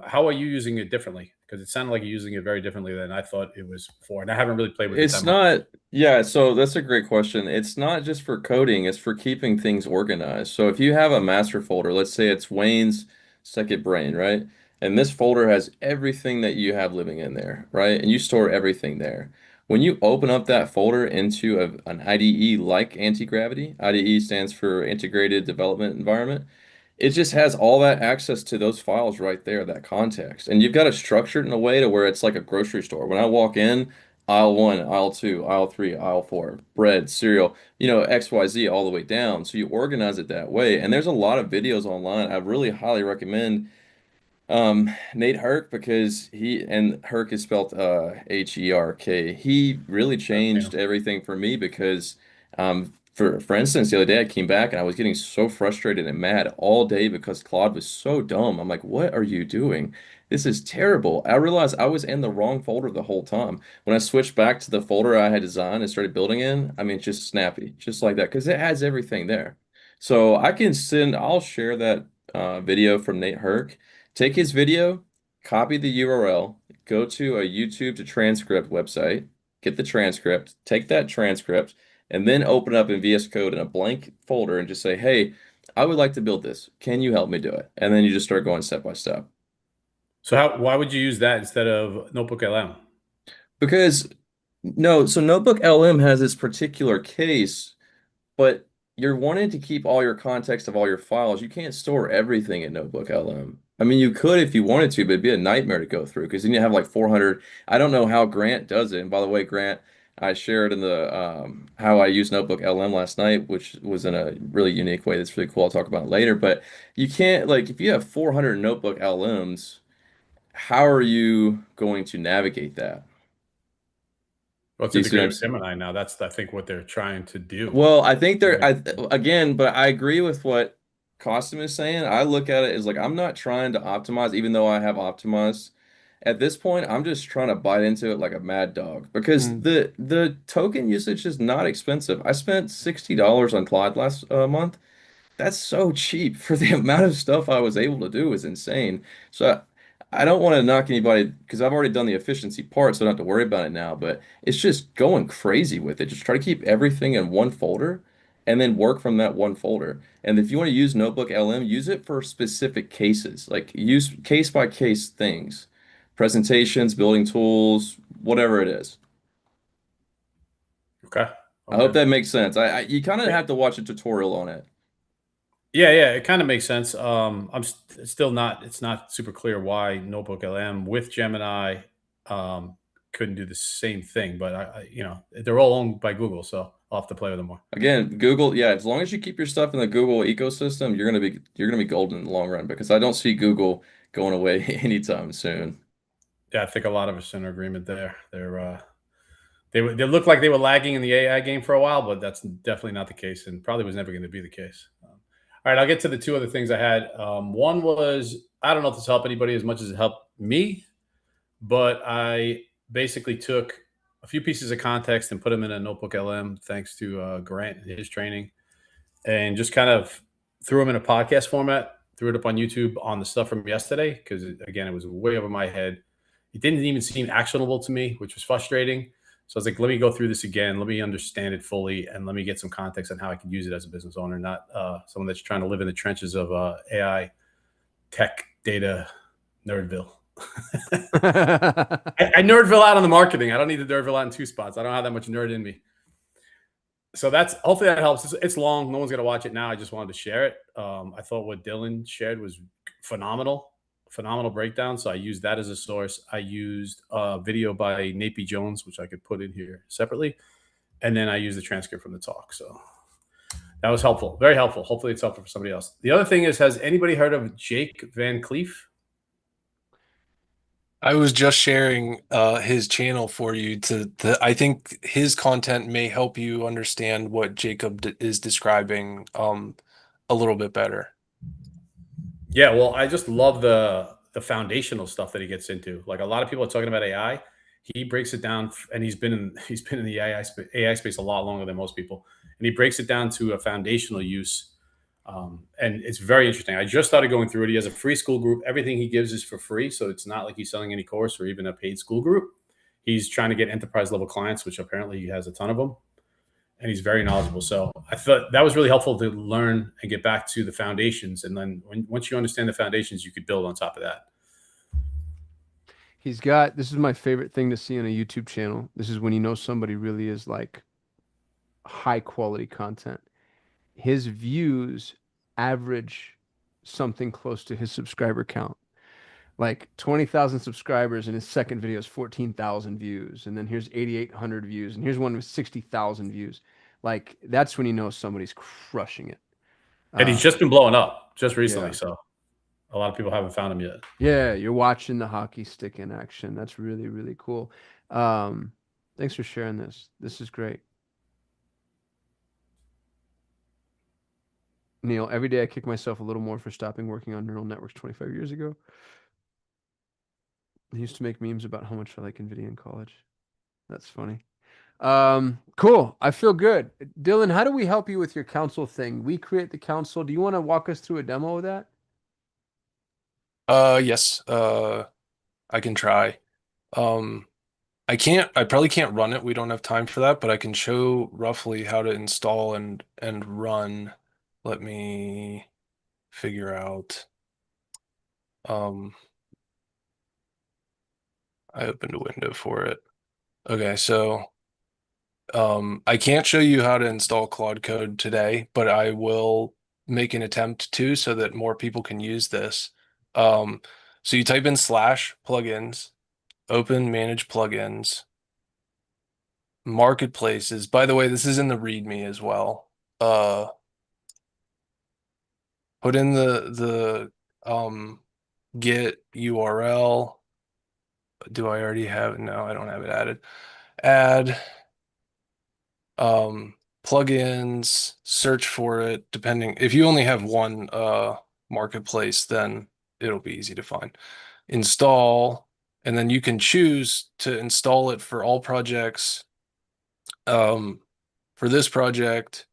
How are you using it differently? Because it sounded like you're using it very differently than I thought it was before, and I haven't really played with it It's that much. not, yeah, so that's a great question. It's not just for coding, it's for keeping things organized. So if you have a master folder, let's say it's Wayne's Second Brain, right? And this folder has everything that you have living in there, right? And you store everything there. When you open up that folder into an IDE like Anti-Gravity, IDE stands for Integrated Development Environment. It just has all that access to those files right there, that context. And you've got to structure it in a way to where it's like a grocery store. When I walk in, aisle one, aisle two, aisle three, aisle four, bread, cereal, XYZ all the way down. So you organize it that way. And there's a lot of videos online. I really highly recommend Nate Herc, because and Herc is spelled Herk. He really changed everything for me because for instance, the other day I came back and I was getting so frustrated and mad all day because Claude was so dumb. I'm like, what are you doing? This is terrible. I realized I was in the wrong folder the whole time. When I switched back to the folder I had designed and started building in, I mean, just snappy, just like that, because it has everything there. So I'll share that video from Nate Herc. Take his video, copy the URL, go to a YouTube to transcript website, get the transcript, take that transcript, and then open up in VS Code in a blank folder and just say, hey, I would like to build this. Can you help me do it? And then you just start going step by step. So why would you use that instead of Notebook LM? Because no, so Notebook LM has this particular case, but you're wanting to keep all your context of all your files. You can't store everything in Notebook LM. I mean, you could if you wanted to, but it'd be a nightmare to go through because then you have like 400. I don't know how Grant does it. And by the way, Grant, I shared in the how I used Notebook LM last night, which was in a really unique way. That's really cool. I'll talk about it later. But you can't, like, if you have 400 Notebook LMs, how are you going to navigate that? Well, it's Do you see what integrated I'm with saying? Gemini now. That's, I think, what they're trying to do. Well, I think Right. again, but I agree with what Costum is saying. I look at it as like I'm not trying to optimize, even though I have optimized. At this point, I'm just trying to bite into it like a mad dog because Mm. the token usage is not expensive. I spent $60 on Clyde last month. That's so cheap for the amount of stuff I was able to do is insane. So I don't want to knock anybody because I've already done the efficiency part, so I don't have to worry about it now. But it's just going crazy with it. Just try to keep everything in one folder and then work from that one folder. And if you want to use Notebook LM, use it for specific cases, like use case by case things, presentations, building tools, whatever it is. Okay. I hope Okay. that makes sense. You kind of have to watch a tutorial on it. Yeah, yeah, it kind of makes sense. It's still not, it's not super clear why Notebook LM with Gemini um, couldn't do the same thing, but they're all owned by Google, so I'll have to play with them more. Again, Google, yeah, as long as you keep your stuff in the Google ecosystem, you're gonna be golden in the long run because I don't see Google going away anytime soon. Yeah, I think a lot of us are in agreement there. They look like they were lagging in the AI game for a while, but that's definitely not the case, and probably was never going to be the case. All right, I'll get to the two other things I had. One was, I don't know if this helped anybody as much as it helped me, but I basically took a few pieces of context and put them in a Notebook LM, thanks to Grant and his training, and just kind of threw them in a podcast format, threw it up on YouTube on the stuff from yesterday, because again, it was way over my head. It didn't even seem actionable to me, which was frustrating. So I was like, let me go through this again. Let me understand it fully, and let me get some context on how I can use it as a business owner, not someone that's trying to live in the trenches of AI, tech, data, nerdville. I nerdville out on the marketing. I don't need to nerdville out in two spots. I don't have that much nerd in me. So that's hopefully that helps. It's long. No one's gonna watch it now. I just wanted to share it. I thought what Dylan shared was phenomenal, phenomenal breakdown. So I used that as a source. I used a video by Nappy Jones, which I could put in here separately, and then I used the transcript from the talk. So that was helpful, very helpful. Hopefully it's helpful for somebody else. The other thing is, has anybody heard of Jake Van Cleef? I was just sharing his channel for you I think his content may help you understand what Jacob is describing a little bit better. Yeah, well, I just love the foundational stuff that he gets into. Like a lot of people are talking about AI. He breaks it down, and he's been in the AI space a lot longer than most people, and he breaks it down to a foundational use. And it's very interesting. I just started going through it. He has a free school group. Everything he gives is for free, so it's not like he's selling any course or even a paid school group. He's trying to get enterprise level clients, which apparently he has a ton of them, and he's very knowledgeable. So I thought that was really helpful to learn and get back to the foundations. And then once you understand the foundations, you could build on top of that. He's got, this is my favorite thing to see on a YouTube channel. This is when you know somebody really is like high quality content. His views average something close to his subscriber count. Like 20,000 subscribers, and his second video is 14,000 views. And then here's 8,800 views. And here's one with 60,000 views. Like that's when you know somebody's crushing it. And he's just been blowing up just recently. Yeah. So a lot of people haven't found him yet. Yeah, you're watching the hockey stick in action. That's really, really cool. Thanks for sharing this. This is great. Neil, every day I kick myself a little more for stopping working on neural networks 25 years ago. I used to make memes about how much I like NVIDIA in college. That's funny. Cool. I feel good. Dylan, how do we help you with your council thing? We create the council. Do you want to walk us through a demo of that? Yes. I can try. I probably can't run it. We don't have time for that, but I can show roughly how to install and run. Let me figure out. I opened a window for it. Okay, so I can't show you how to install Claude Code today, but I will make an attempt to so that more people can use this. So you type in /plugins, open manage plugins, marketplaces. By the way, this is in the README as well. Put in the Git URL. Do I already have it? No, I don't have it added. Add plugins, search for it, depending. If you only have one marketplace, then it'll be easy to find. Install, and then you can choose to install it for all projects, for this project,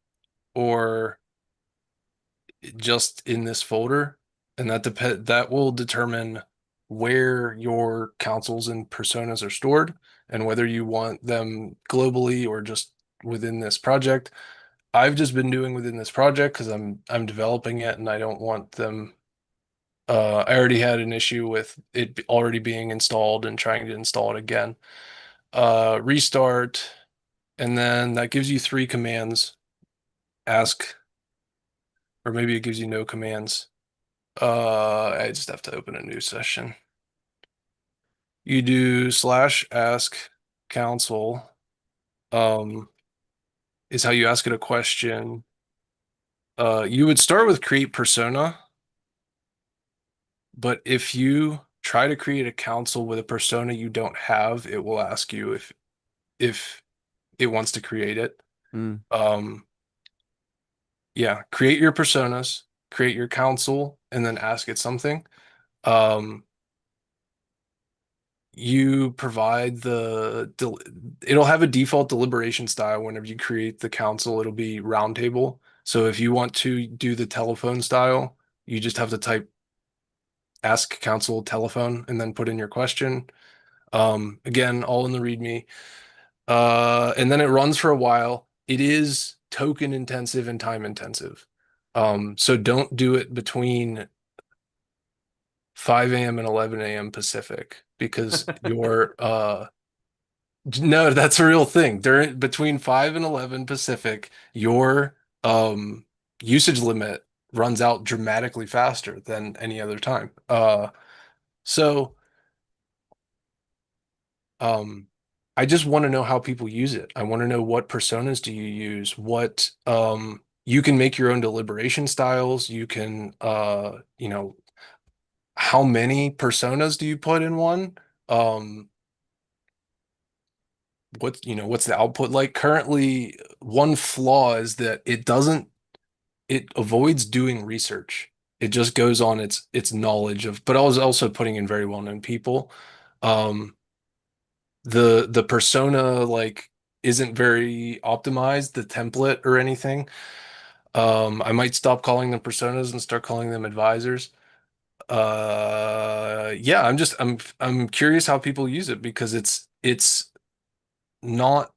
or just in this folder, and that will determine where your councils and personas are stored and whether you want them globally or just within this project. I've just been doing within this project because I'm developing it and I don't want them. I already had an issue with it already being installed and trying to install it again. Restart, and then that gives you 3 commands. Ask, or maybe it gives you no commands. I just have to open a new session. You do /ask council, is how you ask it a question. You would start with create persona, but if you try to create a council with a persona you don't have, it will ask you if it wants to create it. Yeah, create your personas, create your council, and then ask it something. You provide it'll have a default deliberation style. Whenever you create the council, it'll be roundtable. So if you want to do the telephone style, you just have to type ask council telephone and then put in your question. Again, all in the README. And then it runs for a while. It is token intensive and time intensive. So don't do it between 5 a.m. and 11 a.m. Pacific because your No, that's a real thing. During between 5 and 11 Pacific, your usage limit runs out dramatically faster than any other time. So um I just want to know how people use it. I want to know what personas do you use? What you can make your own deliberation styles. You can how many personas do you put in one? Um what's the output like? Currently, one flaw is that it avoids doing research. It just goes on its knowledge of, but I was also putting in very well-known people. Um, the persona like isn't very optimized, the template or anything. I might stop calling them personas and start calling them advisors. Yeah, I'm curious how people use it because it's not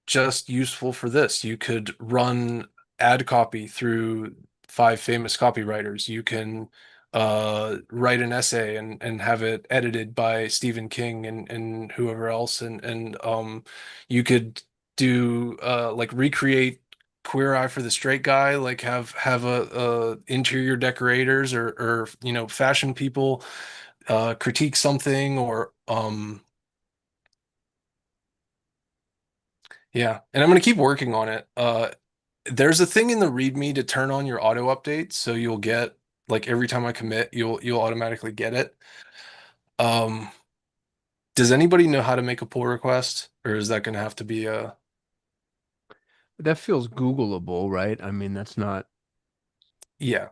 just useful for this. You could run ad copy through 5 famous copywriters. You can write an essay and have it edited by Stephen King and whoever else, and you could do like recreate Queer Eye for the Straight Guy, like have a interior decorators or fashion people critique something or yeah, and I'm gonna keep working on it. There's a thing in the README to turn on your auto updates, so you'll get like every time I commit, you'll automatically get it. Um, does anybody know how to make a pull request, or is that gonna have to be a That feels Googleable, right? I mean, that's not, yeah,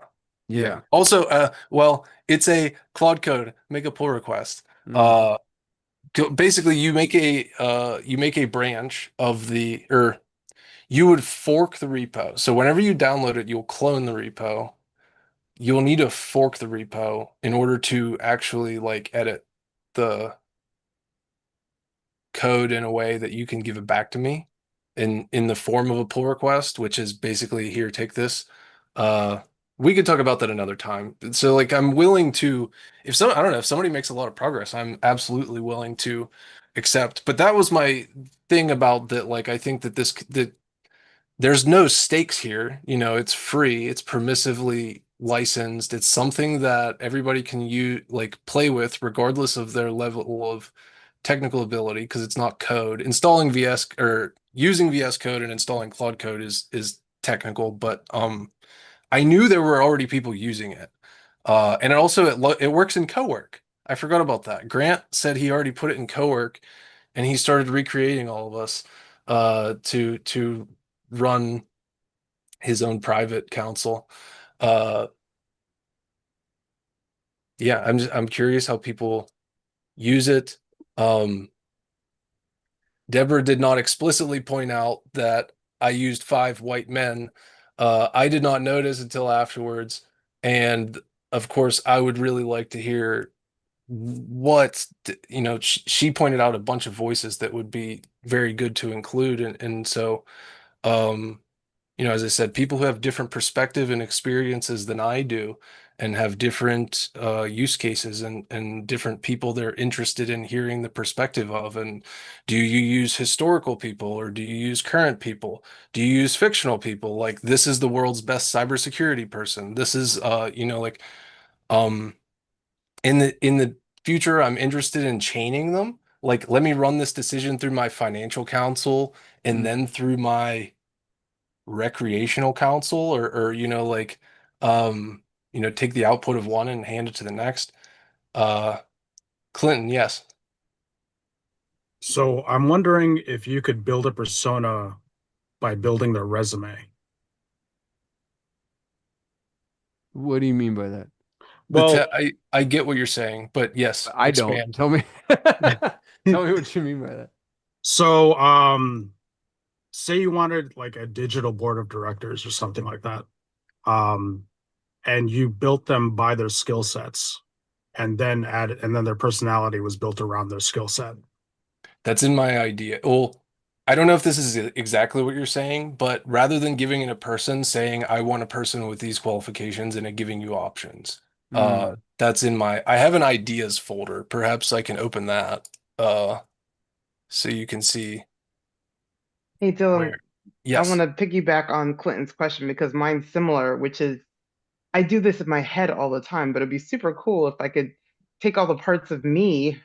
yeah. yeah. Also, well, it's a Claude code, make a pull request. Mm. Uh, basically you make a branch of the or you would fork the repo. So whenever you download it, you'll clone the repo. You'll need to fork the repo in order to actually like edit the code in a way that you can give it back to me in the form of a pull request, which is basically here, take this. Uh, we could talk about that another time. So like I'm willing to I don't know, if somebody makes a lot of progress, I'm absolutely willing to accept. But that was my thing about that, like I think that that there's no stakes here. It's free, it's permissively licensed, it's something that everybody can use, like play with, regardless of their level of technical ability, because it's not code. Installing VS or using VS Code and installing Claude Code is technical, but I knew there were already people using it. And it works in Cowork. I forgot about that. Grant said he already put it in Cowork, and he started recreating all of us to run his own private council. Uh, yeah, I'm curious how people use it. Um, Deborah did not explicitly point out that I used 5 white men. I did not notice until afterwards, and of course, I would really like to hear she pointed out a bunch of voices that would be very good to include, and so um, as I said, people who have different perspective and experiences than I do and have different use cases and different people they're interested in hearing the perspective of. And do you use historical people or do you use current people? Do you use fictional people? Like this is the world's best cybersecurity person. This is um in the future, I'm interested in chaining them. Like, let me run this decision through my financial counsel and Mm. then through my recreational counsel or like take the output of one and hand it to the next. uh Clinton, yes. So I'm wondering if you could build a persona by building their resume. What do you mean by that? Well, I get what you're saying, but yes, I don't. expand. Tell me. Tell me what you mean by that. so say you wanted like a digital board of directors or something like that. Um, and you built them by their skill sets and then their personality was built around their skill set. That's in my idea. Well, I don't know if this is exactly what you're saying, but rather than giving it a person, saying I want a person with these qualifications and it giving you options. Mm. That's in my I have an ideas folder. Perhaps I can open that. Uh so you can see Hey, Dylan, where. I want Yes. to piggyback on Clinton's question because mine's similar, which is I do this in my head all the time, but it'd be super cool if I could take all the parts of me,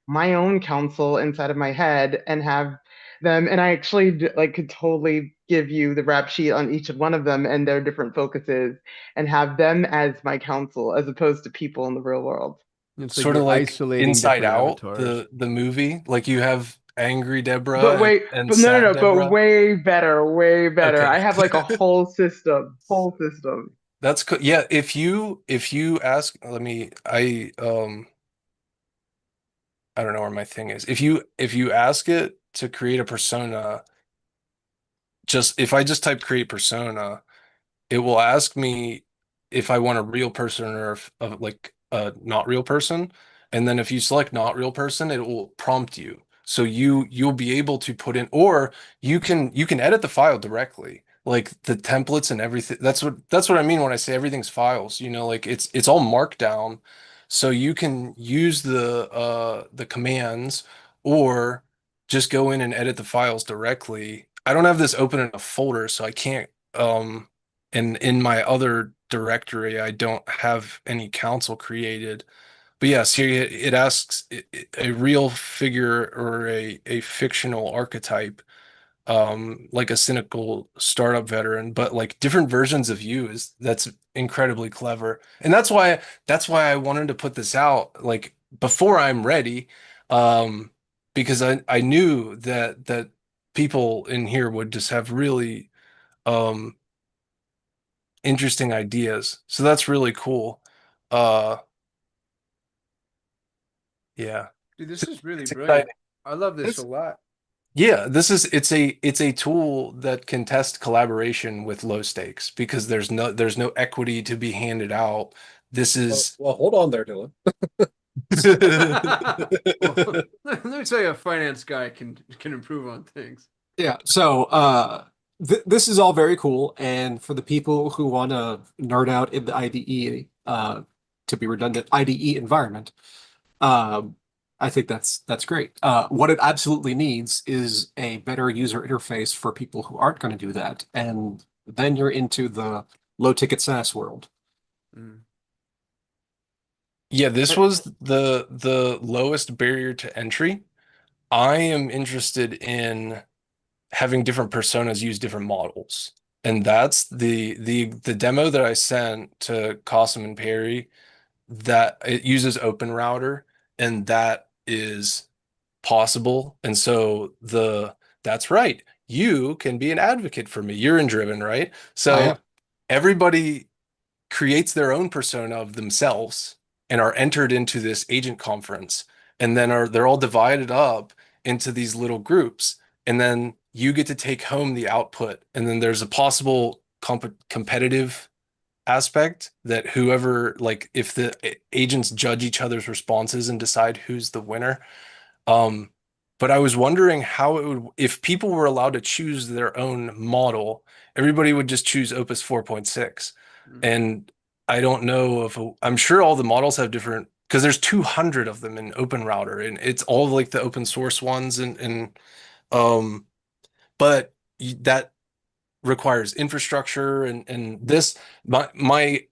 my own counsel inside of my head, and have them. And I actually like could totally give you the rap sheet on each of one of them and their different focuses, and have them as my counsel as opposed to people in the real world. It's like Sort of you're like isolating Inside different Out, avatars. the movie. Like you have angry But Deborah wait, and but no, no, sad no, but Deborah. way better, way better. Okay. I have like a whole system, whole system. That's cool. Yeah, if you ask, let me I don't know where my thing is. If you ask it to create a persona, just if I just type create persona, it will ask me if I want a real person or if, like a not real person. And then if you select not real person, it will prompt you. So you'll be able to put in, or you can edit the file directly, like the templates and everything. That's what I mean when I say everything's files. Like it's all markdown. So you can use the commands or just go in and edit the files directly. I don't have this open in a folder, so I can't and in my other directory, I don't have any council created. But yes, here it asks a real figure or a fictional archetype, like a cynical startup veteran, but like different versions of you that's incredibly clever. And that's why I wanted to put this out like before I'm ready, um, because I knew that people in here would just have really um interesting ideas. So that's really cool. Uh yeah. Dude, this So is really it's brilliant. exciting. I love this a It's, lot. yeah, it's a tool that can test collaboration with low stakes because there's no equity to be handed out. This is Well, hold on there, Dylan. Well, let me tell you, a finance guy can improve on things. Yeah, so this is all very cool, and for the people who want to nerd out in the IDE, to be redundant, IDE environment, um, I think that's great. What it absolutely needs is a better user interface for people who aren't going to do that, and then you're into the low ticket SaaS world. Mm. Yeah, this was the lowest barrier to entry. I am interested in having different personas use different models. And that's the demo that I sent to Cossum and Perry, that it uses Open Router, and that is possible. And so that's right. You can be an advocate for me. You're in Driven, right? I am. So everybody creates their own persona of themselves and are entered into this agent conference, and then they're all divided up into these little groups, and then you get to take home the output, and then there's a possible competitive aspect that whoever, like if the agents judge each other's responses and decide who's the winner. um but I was wondering how it would, if people were allowed to choose their own model, everybody would just choose Opus 4.6. Mm. And I don't know if I'm sure all the models have different, because there's 200 of them in Open Router, and it's all like the open source ones, and um but that requires infrastructure, and this, my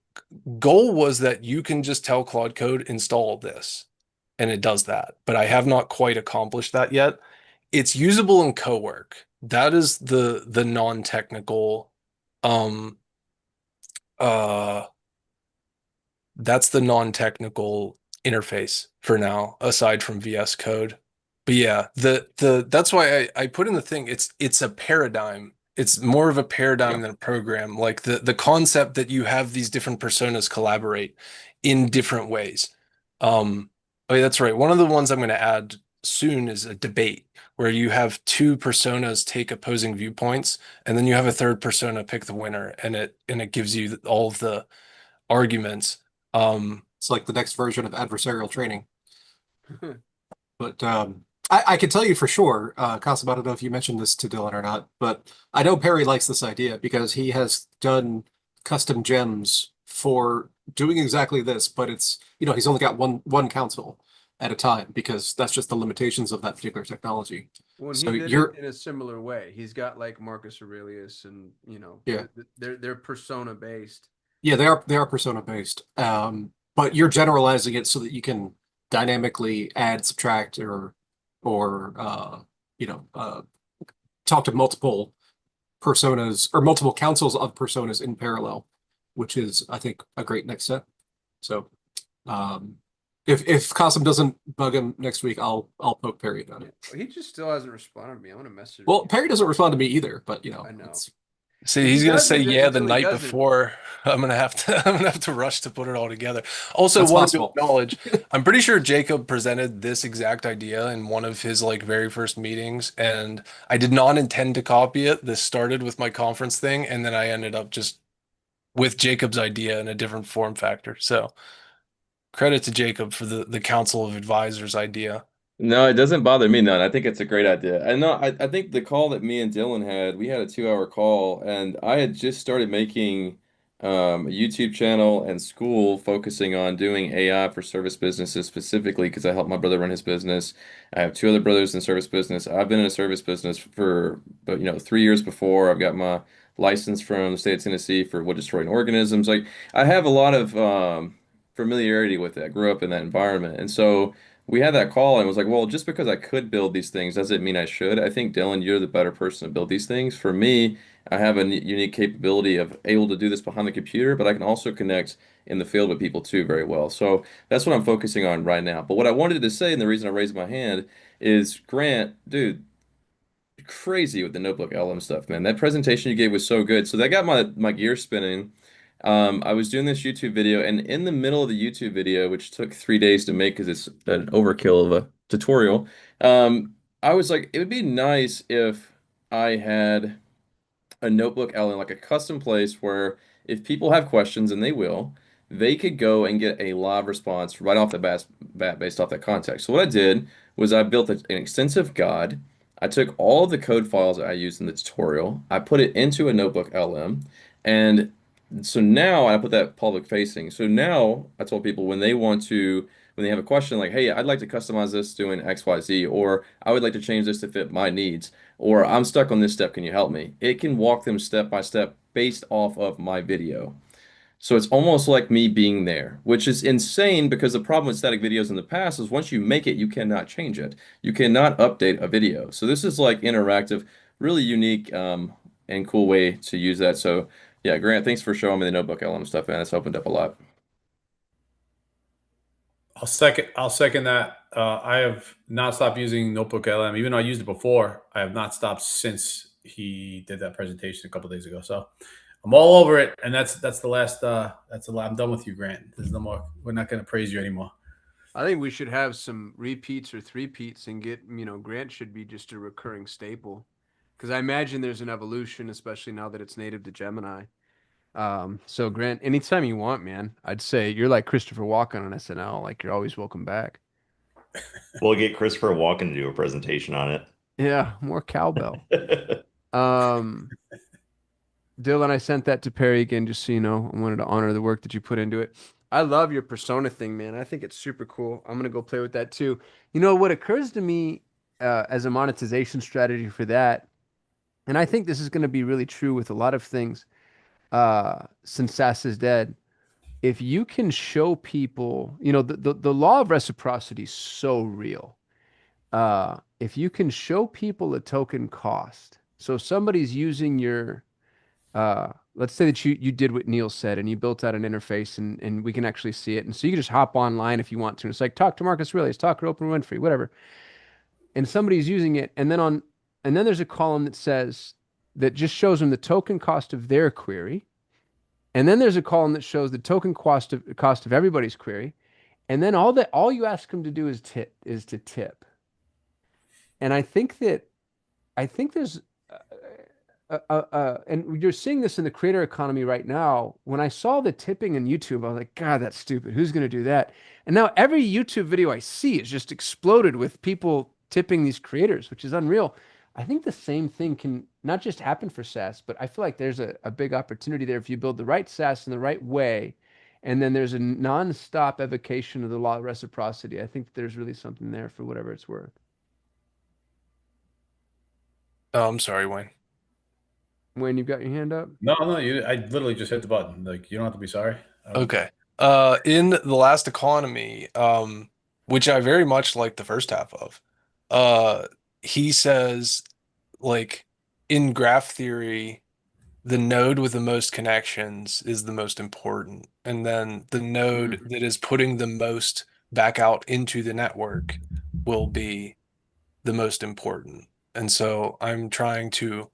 goal was that you can just tell Claude Code install this, and it does that. But I have not quite accomplished that yet. It's usable in cowork. That is the non-technical um uh that's the non-technical interface for now, aside from VS Code. But yeah, the that's why I put in the thing. It's a paradigm. It's more of a paradigm Yep. than a program. Like the concept that you have these different personas collaborate in different ways. Oh yeah, that's right. One of the ones I'm going to add soon is a debate where you have two personas take opposing viewpoints, and then you have a third persona pick the winner, and it gives you all of the arguments. It's like the next version of adversarial training. But I can tell you for sure, Kasim, I don't know if you mentioned this to Dylan or not, but I know Perry likes this idea because he has done custom gems for doing exactly this, but it's, he's only got one council. at a time, because that's just the limitations of that particular technology. When So he did you're it in a similar way, he's got like Marcus Aurelius, and Yeah. they're persona based. Yeah, they are persona based. But you're generalizing it so that you can dynamically add, subtract, or talk to multiple personas or multiple councils of personas in parallel, which is, I think, a great next step. So, if Cossum doesn't bug him next week, I'll poke Perry about it. He just still hasn't responded to me. I want to message him. Well, Perry doesn't respond to me either, but I know. See, If he's he gonna does say it yeah the until he night doesn't. before. I'm gonna have to rush to put it all together. Also, That's wanted to possible. acknowledge, I'm pretty sure Jacob presented this exact idea in one of his like very first meetings, and I did not intend to copy it. This started with my conference thing, and then I ended up just with Jacob's idea in a different form factor. So credit to Jacob for the Council of Advisors idea. No, it doesn't bother me none. I think it's a great idea. I know I think the call that me and Dylan had, we had a 2 hour call, and I had just started making a YouTube channel and school focusing on doing AI for service businesses specifically because I help my brother run his business. I have two other brothers in service business. I've been in a service business for 3 years before. I've got my license from the state of Tennessee for wood destroying organisms. Like I have a lot of familiarity with it. I grew up in that environment, and so we had that call and it was like, well, just because I could build these things doesn't mean I should. I think, Dylan, you're the better person to build these things. For me, I have a unique capability of able to do this behind the computer, but I can also connect in the field with people too very well. So that's what I'm focusing on right now. But what I wanted to say, and the reason I raised my hand, is Grant, dude, crazy with the notebook LM stuff, man. That presentation you gave was so good. So that got my gears spinning. I was doing this YouTube video, and in the middle of the YouTube video, which took 3 days to make because it's an overkill of a tutorial, I was like, it would be nice if I had a notebook Ellen, like a custom place where if people have questions, and they will, they could go and get a live response right off the bat based off that context. So what I did was I built an extensive guide. I took all of the code files that I used in the tutorial, I put it into a notebook LM, and so now I put that public facing. So now I told people when they have a question like, hey, I'd like to customize this doing XYZ, or I would like to change this to fit my needs, or I'm stuck on this step, can you help me? It can walk them step by step based off of my video. So it's almost like me being there, which is insane because the problem with static videos in the past is once you make it, you cannot change it. You cannot update a video. So this is like interactive, really unique and cool way to use that. So yeah, Grant, thanks for showing me the notebook LM stuff, man. It's opened up a lot. I'll second that. I have not stopped using Notebook LM, even though I used it before. I have not stopped since he did that presentation a couple days ago. So I'm all over it, and that's the last. That's a lot. I'm done with you, Grant. There's no more. We're not going to praise you anymore. I think we should have some repeats or three-peats and get, Grant should be just a recurring staple. Because I imagine there's an evolution, especially now that it's native to Gemini. So Grant, anytime you want, man, I'd say you're like Christopher Walken on SNL. Like you're always welcome back. We'll get Christopher Walken to do a presentation on Yeah, more cowbell. it. Dylan, I sent that to Perry again, just so you know. I wanted to honor the work that you put into it. I love your persona thing, man. I think it's super cool. I'm gonna go play with that too. What occurs to me as a monetization strategy for that, and I think this is going to be really true with a lot of things since SaaS is dead. If you can show people, the law of reciprocity is so real. If you can show people a token cost, so somebody's using your let's say that you did what Neil said and you built out an interface and we can actually see it. And so you can just hop online if you want to. And it's like, talk to Marcus Aurelius, talk to Oprah Winfrey, whatever. And somebody's using it. And then there's a column that just shows them the token cost of their query. And then there's a column that shows the token cost of everybody's query. And then all you ask them to do is to tip. And I think there's and you're seeing this in the creator economy right now. When I saw the tipping in YouTube, I was like, God, that's stupid. Who's going to do that? And now every YouTube video I see is just exploded with people tipping these creators, which is unreal. I think the same thing can not just happen for SaaS, but I feel like there's a big opportunity there if you build the right SaaS in the right way And then there's a non-stop evocation of the law of reciprocity. I think there's really something there for whatever it's worth. Oh, I'm sorry, Wayne. Wayne, you've got your hand up? No, I literally just hit the button. Like, you don't have to be sorry. Okay. In The Last Economy, which I very much like the first half of, he says, like, in graph theory, the node with the most connections is the most important. And then the node that is putting the most back out into the network will be the most important. And so I'm trying to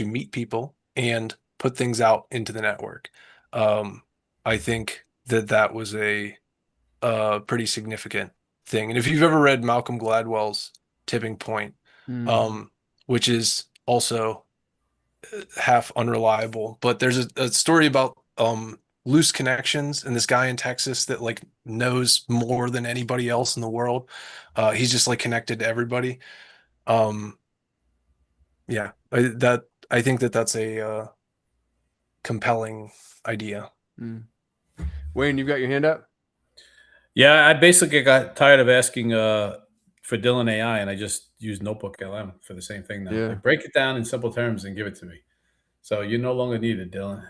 meet people and put things out into the network. I think that was a pretty significant thing. And if you've ever read Malcolm Gladwell's Tipping Point, which is also half unreliable, but there's a story about loose connections and this guy in Texas that like knows more than anybody else in the world. He's just like connected to everybody. Yeah, I think that's a compelling idea. Wayne, you've got your hand up? Yeah, I basically got tired of asking for Dylan AI, and I just use Notebook LM for the same thing now. Yeah. Like, break it down in simple terms and give it to me. So you no longer need it, Dylan.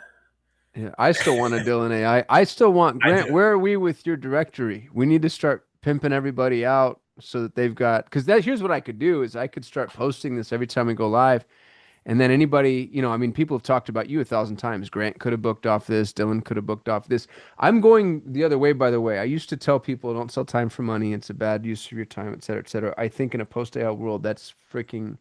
Yeah, I still want a Dylan AI. I still want I Grant. do. Where are we with your directory? We need to start pimping everybody out so that they've got, because here's what I could do is I could start posting this every time we go live. And then anybody, I mean, people have talked about you 1,000 times. Grant could have booked off this. Dylan could have booked off this. I'm going the other way, by the way. I used to tell people don't sell time for money. It's a bad use of your time, et cetera, et cetera. I think in a post-AI world, that's freaking,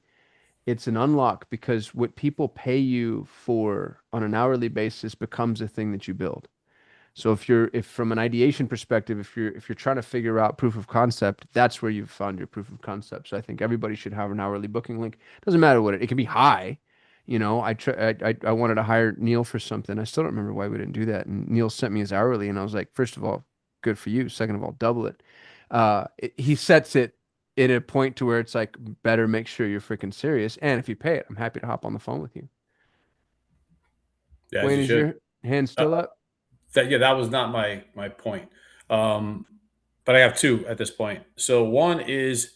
it's an unlock because what people pay you for on an hourly basis becomes a thing that you build. So if from an ideation perspective, if you're trying to figure out proof of concept, that's where you've found your proof of concept. So I think everybody should have an hourly booking link. Doesn't matter what it can be high. I wanted to hire Neil for something. I still don't remember why we didn't do that. And Neil sent me his hourly, and I was like, first of all, good for you. Second of all, double it. He sets it at a point to where it's like, better make sure you're freaking serious. And if you pay it, I'm happy to hop on the phone with you. Yeah, Wayne, you is should. your hand still up? That was not my point. But I have two at this point. So one is,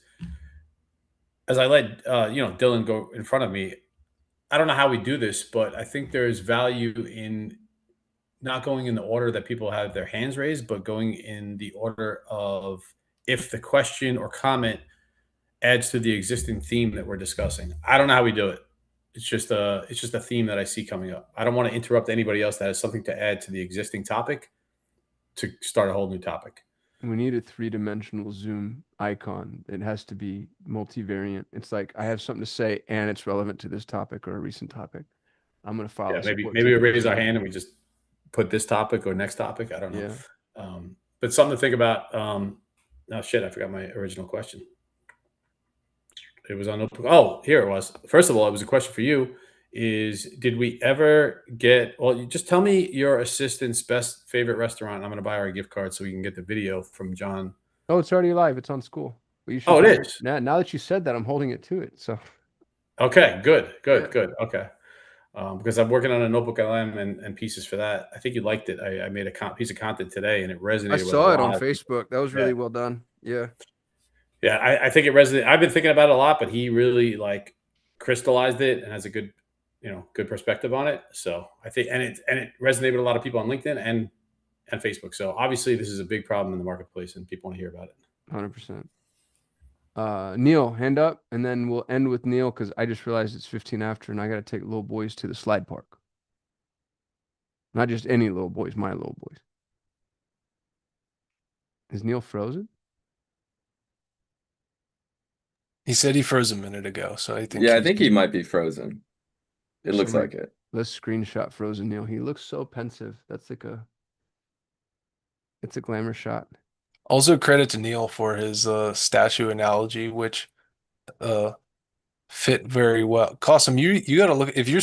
as I let Dylan go in front of me, I don't know how we do this, but I think there's value in not going in the order that people have their hands raised, but going in the order of if the question or comment adds to the existing theme that we're discussing. I don't know how we do it. It's just a theme that I see coming up. I don't want to interrupt anybody else that has something to add to the existing topic to start a whole new topic. We need a 3-dimensional zoom icon. It has to be multivariant. It's like I have something to say and it's relevant to this topic or a recent topic. I'm going to follow. Yeah, maybe we raise our hand and we just put this topic or next topic. I don't know. Yeah. But something to think about. Oh shit, I forgot my original question. It was on notebook. Oh, here it was. First of all, it was a question for you. Did we ever get? Well, you just tell me your assistant's best favorite restaurant. I'm going to buy her a gift card so we can get the video from John. Oh, it's already live. It's on school. But you should Oh, it is. Now that you said that, I'm holding it to it. So. Okay, good. Okay. Because I'm working on a notebook LM and pieces for that. I think you liked it. I made a piece of content today and it resonated. I saw it on Facebook. That was really well done. Yeah. Yeah, I think it resonated. I've been thinking about it a lot, but he really like crystallized it and has a good, good perspective on it. So I think, and it resonated with a lot of people on LinkedIn and Facebook. So obviously this is a big problem in the marketplace and people want to hear about it. 100%. Neil, hand up, and then we'll end with Neil because I just realized it's 15 after and I got to take little boys to the slide park. Not just any little boys, my little boys. Is Neil frozen? He said he froze a minute ago, so I think. Yeah, I think he might be frozen. It looks like it. Let's screenshot frozen Neil. He looks so pensive. That's like it's a glamour shot. Also, credit to Neil for his statue analogy, which fit very well. Qasim, you got to look if you're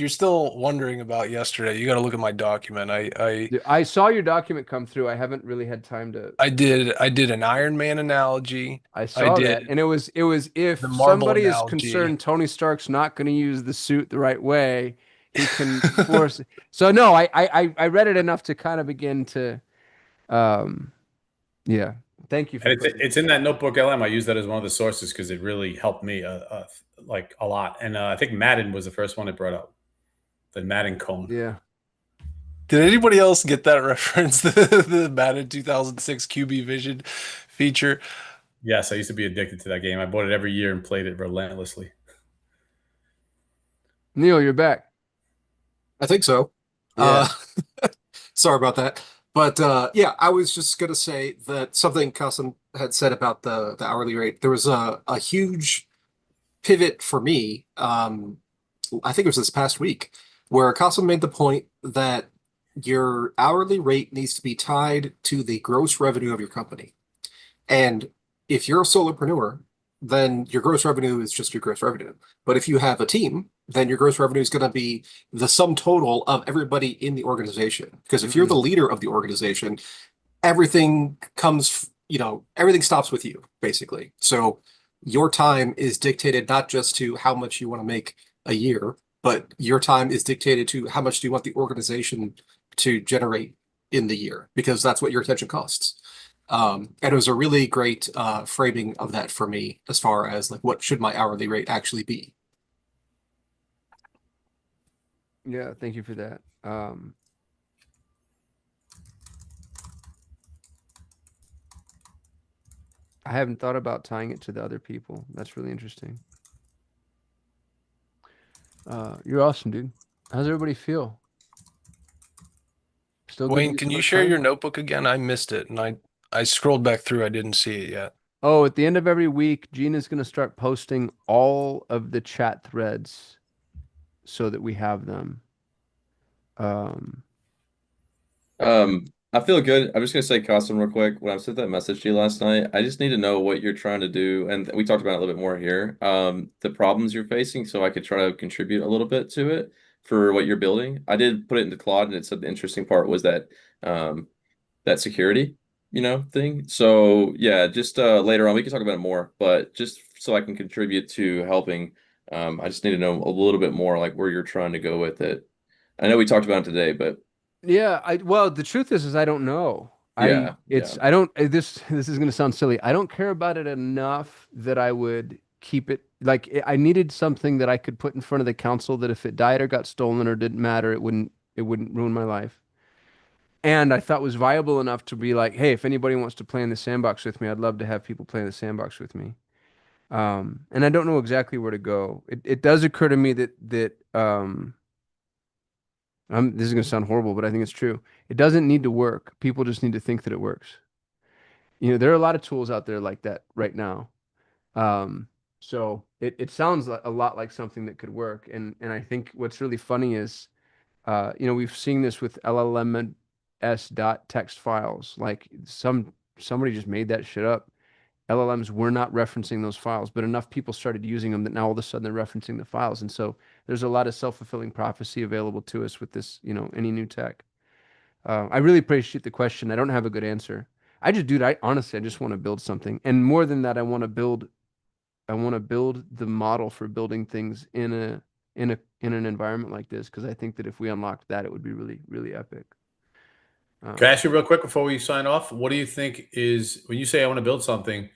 still wondering about yesterday. You got to look at my document. I saw your document come through. I haven't really had time to. I did an Iron Man analogy. I saw that, and it was if somebody is concerned Tony Stark's not going to use the suit the right way, he can force. So no, I read it enough to kind of begin to, yeah. Thank you for And putting. it's in that notebook LM. I use that as one of the sources because it really helped me like a lot. And I think Madden was the first one it brought up, the Madden cone. Yeah. Did anybody else get that reference? The Madden 2006 QB Vision feature. Yes, I used to be addicted to that game. I bought it every year and played it relentlessly. Neil, you're back. I think so. Yeah. Sorry about that. But yeah, I was just gonna say that something Kasim had said about the hourly rate. There was a huge pivot for me. I think it was this past week, where Kasim made the point that your hourly rate needs to be tied to the gross revenue of your company. And if you're a solopreneur, then your gross revenue is just your gross revenue. But if you have a team, then your gross revenue is going to be the sum total of everybody in the organization. Because if you're the leader of the organization, everything comes, everything stops with you, basically. So your time is dictated not just to how much you want to make a year, but your time is dictated to how much do you want the organization to generate in the year, because that's what your attention costs. And it was a really great framing of that for me as far as like what should my hourly rate actually be. Yeah, thank you for that. I haven't thought about tying it to the other people. That's really interesting. You're awesome, dude. How's everybody feel? Still good to Wayne, use can some you of the share your time? notebook again? I missed it, and I scrolled back through. I didn't see it yet. Oh, at the end of every week, Gina's going to start posting all of the chat threads so that we have them. I feel good. I'm just gonna say, Costin, real quick. When I sent that message to you last night, I just need to know what you're trying to do, and we talked about it a little bit more here. The problems you're facing, so I could try to contribute a little bit to it for what you're building. I did put it into Claude, and it said the interesting part was that that security, thing. So yeah, just later on we can talk about it more, but just so I can contribute to helping, I just need to know a little bit more like where you're trying to go with it. I know we talked about it today, but Yeah, well, the truth is I don't know. yeah, I don't, this is going to sound silly. I don't care about it enough that I would keep it like I needed something that I could put in front of the council that if it died or got stolen or didn't matter, it wouldn't ruin my life. And I thought was viable enough to be like, hey, if anybody wants to play in the sandbox with me, I'd love to have people play in the sandbox with me. And I don't know exactly where to go. It does occur to me that this is going to sound horrible, but I think it's true. It doesn't need to work. People just need to think that it works. There are a lot of tools out there like that right now. So it sounds a lot like something that could work. And I think what's really funny is, we've seen this with LLMs dot text files. Like somebody just made that shit up. LLMs were not referencing those files, but enough people started using them that now all of a sudden they're referencing the files. And so there's a lot of self-fulfilling prophecy available to us with this, any new tech. I really appreciate the question. I don't have a good answer. Dude, I honestly, I just want to build something. And more than that, I want to build the model for building things in an environment like this, because I think that if we unlocked that, it would be really, really epic. Can I ask you real quick before we sign off? What do you think is, when you say I want to build something,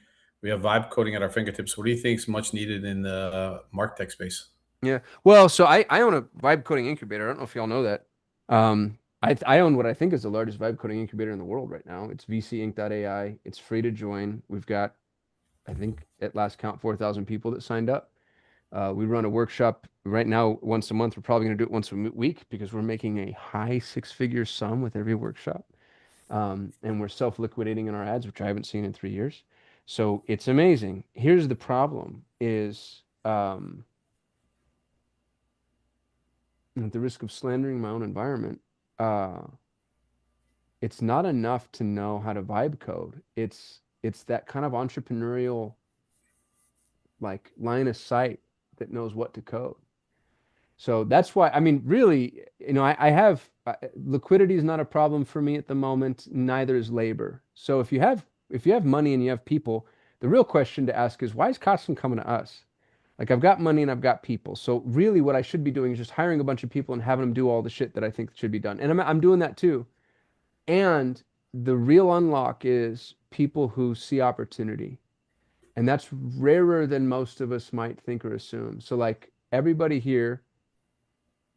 we have vibe coding at our fingertips. What do you think is much needed in the MarkTech space? Yeah. Well, so I own a vibe coding incubator. I don't know if y'all know that. I own what I think is the largest vibe coding incubator in the world right now. It's vcinc.ai. It's free to join. We've got, I think at last count, 4,000 people that signed up. We run a workshop right now once a month. We're probably going to do it once a week because we're making a high six-figure sum with every workshop. And we're self-liquidating in our ads, which I haven't seen in 3 years. So it's amazing. Here's the problem is, at the risk of slandering my own environment, it's not enough to know how to vibe code. It's that kind of entrepreneurial, like, line of sight that knows what to code. So that's why, I mean, really, I have liquidity is not a problem for me at the moment. Neither is labor. So if you have money and you have people, the real question to ask is, why is Costin coming to us? Like I've got money and I've got people. So really what I should be doing is just hiring a bunch of people and having them do all the shit that I think should be done. And I'm doing that too. And the real unlock is people who see opportunity. And that's rarer than most of us might think or assume. So like everybody here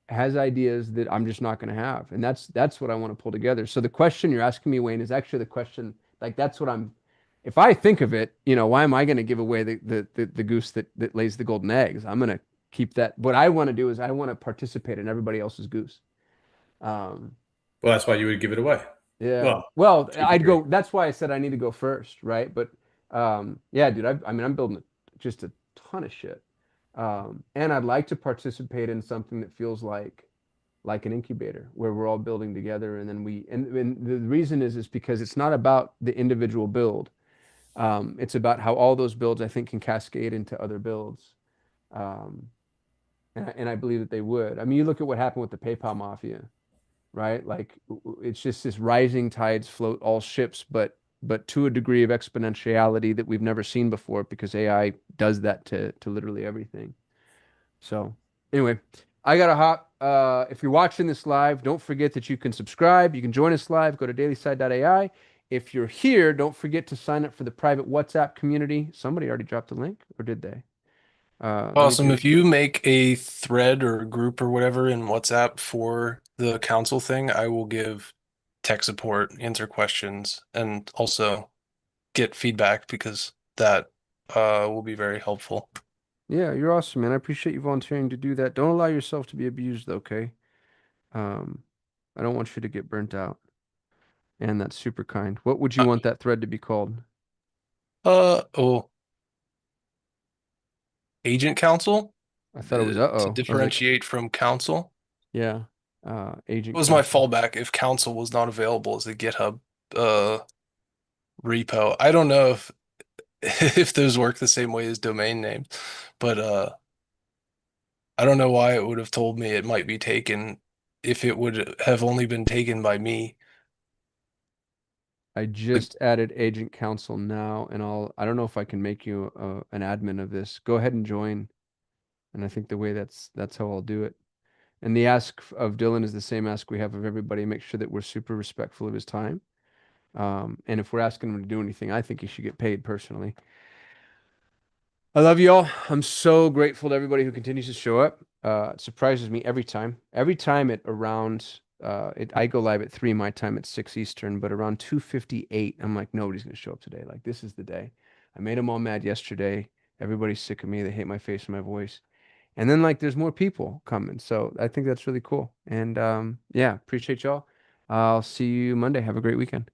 has ideas that I'm just not going to have. And that's what I want to pull together. So the question you're asking me, Wayne, is actually the question, like that's what I'm, if I think of it, why am I going to give away the goose that lays the golden eggs? I'm going to keep that. What I want to do is I want to participate in everybody else's goose. Um, Well, that's why you would give it away. yeah. Well, Well, to a I'd degree. go, that's why I said I need to go first, right? But yeah, dude, I'm building just a ton of shit. And I'd like to participate in something that feels like an incubator where we're all building together and then and the reason is because it's not about the individual build. It's about how all those builds I think can cascade into other builds. Um, and I believe that they would. I mean, you look at what happened with the PayPal mafia, right? Like it's just this rising tides float all ships, but to a degree of exponentiality that we've never seen before because AI does that to literally everything. So anyway, I gotta hop. If you're watching this live, don't forget that you can subscribe. You can join us live. Go to dailysigh.ai. If you're here, don't forget to sign up for the private WhatsApp community. Somebody already dropped a link, or did they? Let me Awesome. do. If you make a thread or a group or whatever in WhatsApp for the council thing, I will give tech support, answer questions, and also get feedback because that will be very helpful. Yeah, you're awesome, man. I appreciate you volunteering to do that. Don't allow yourself to be abused, though, okay? Um, I don't want you to get burnt out. And that's super kind. What would you want that thread to be called? Oh, agent council I thought it was to uh-oh. I was like, differentiate from council. yeah, It agent was my council. fallback if council was not available as a GitHub uh repo. I don't know if if those work the same way as domain names, but I don't know why it would have told me it might be taken if it would have only been taken by me. I But just added agent council now, and I don't know if I can make you an admin of this. Go ahead and join. And I think the way that's how I'll do it. And the ask of Dylan is the same ask we have of everybody. Make sure that we're super respectful of his time. And if we're asking him to do anything, I think he should get paid personally. I love you all. I'm so grateful to everybody who continues to show up. It surprises me every time. Every time at around I go live at 3 my time at 6 Eastern, but around 2:58, I'm like, nobody's gonna show up today. Like this is the day. I made them all mad yesterday. Everybody's sick of me. They hate my face and my voice. And then like there's more people coming. So I think that's really cool. And yeah, appreciate y'all. I'll see you Monday. Have a great weekend.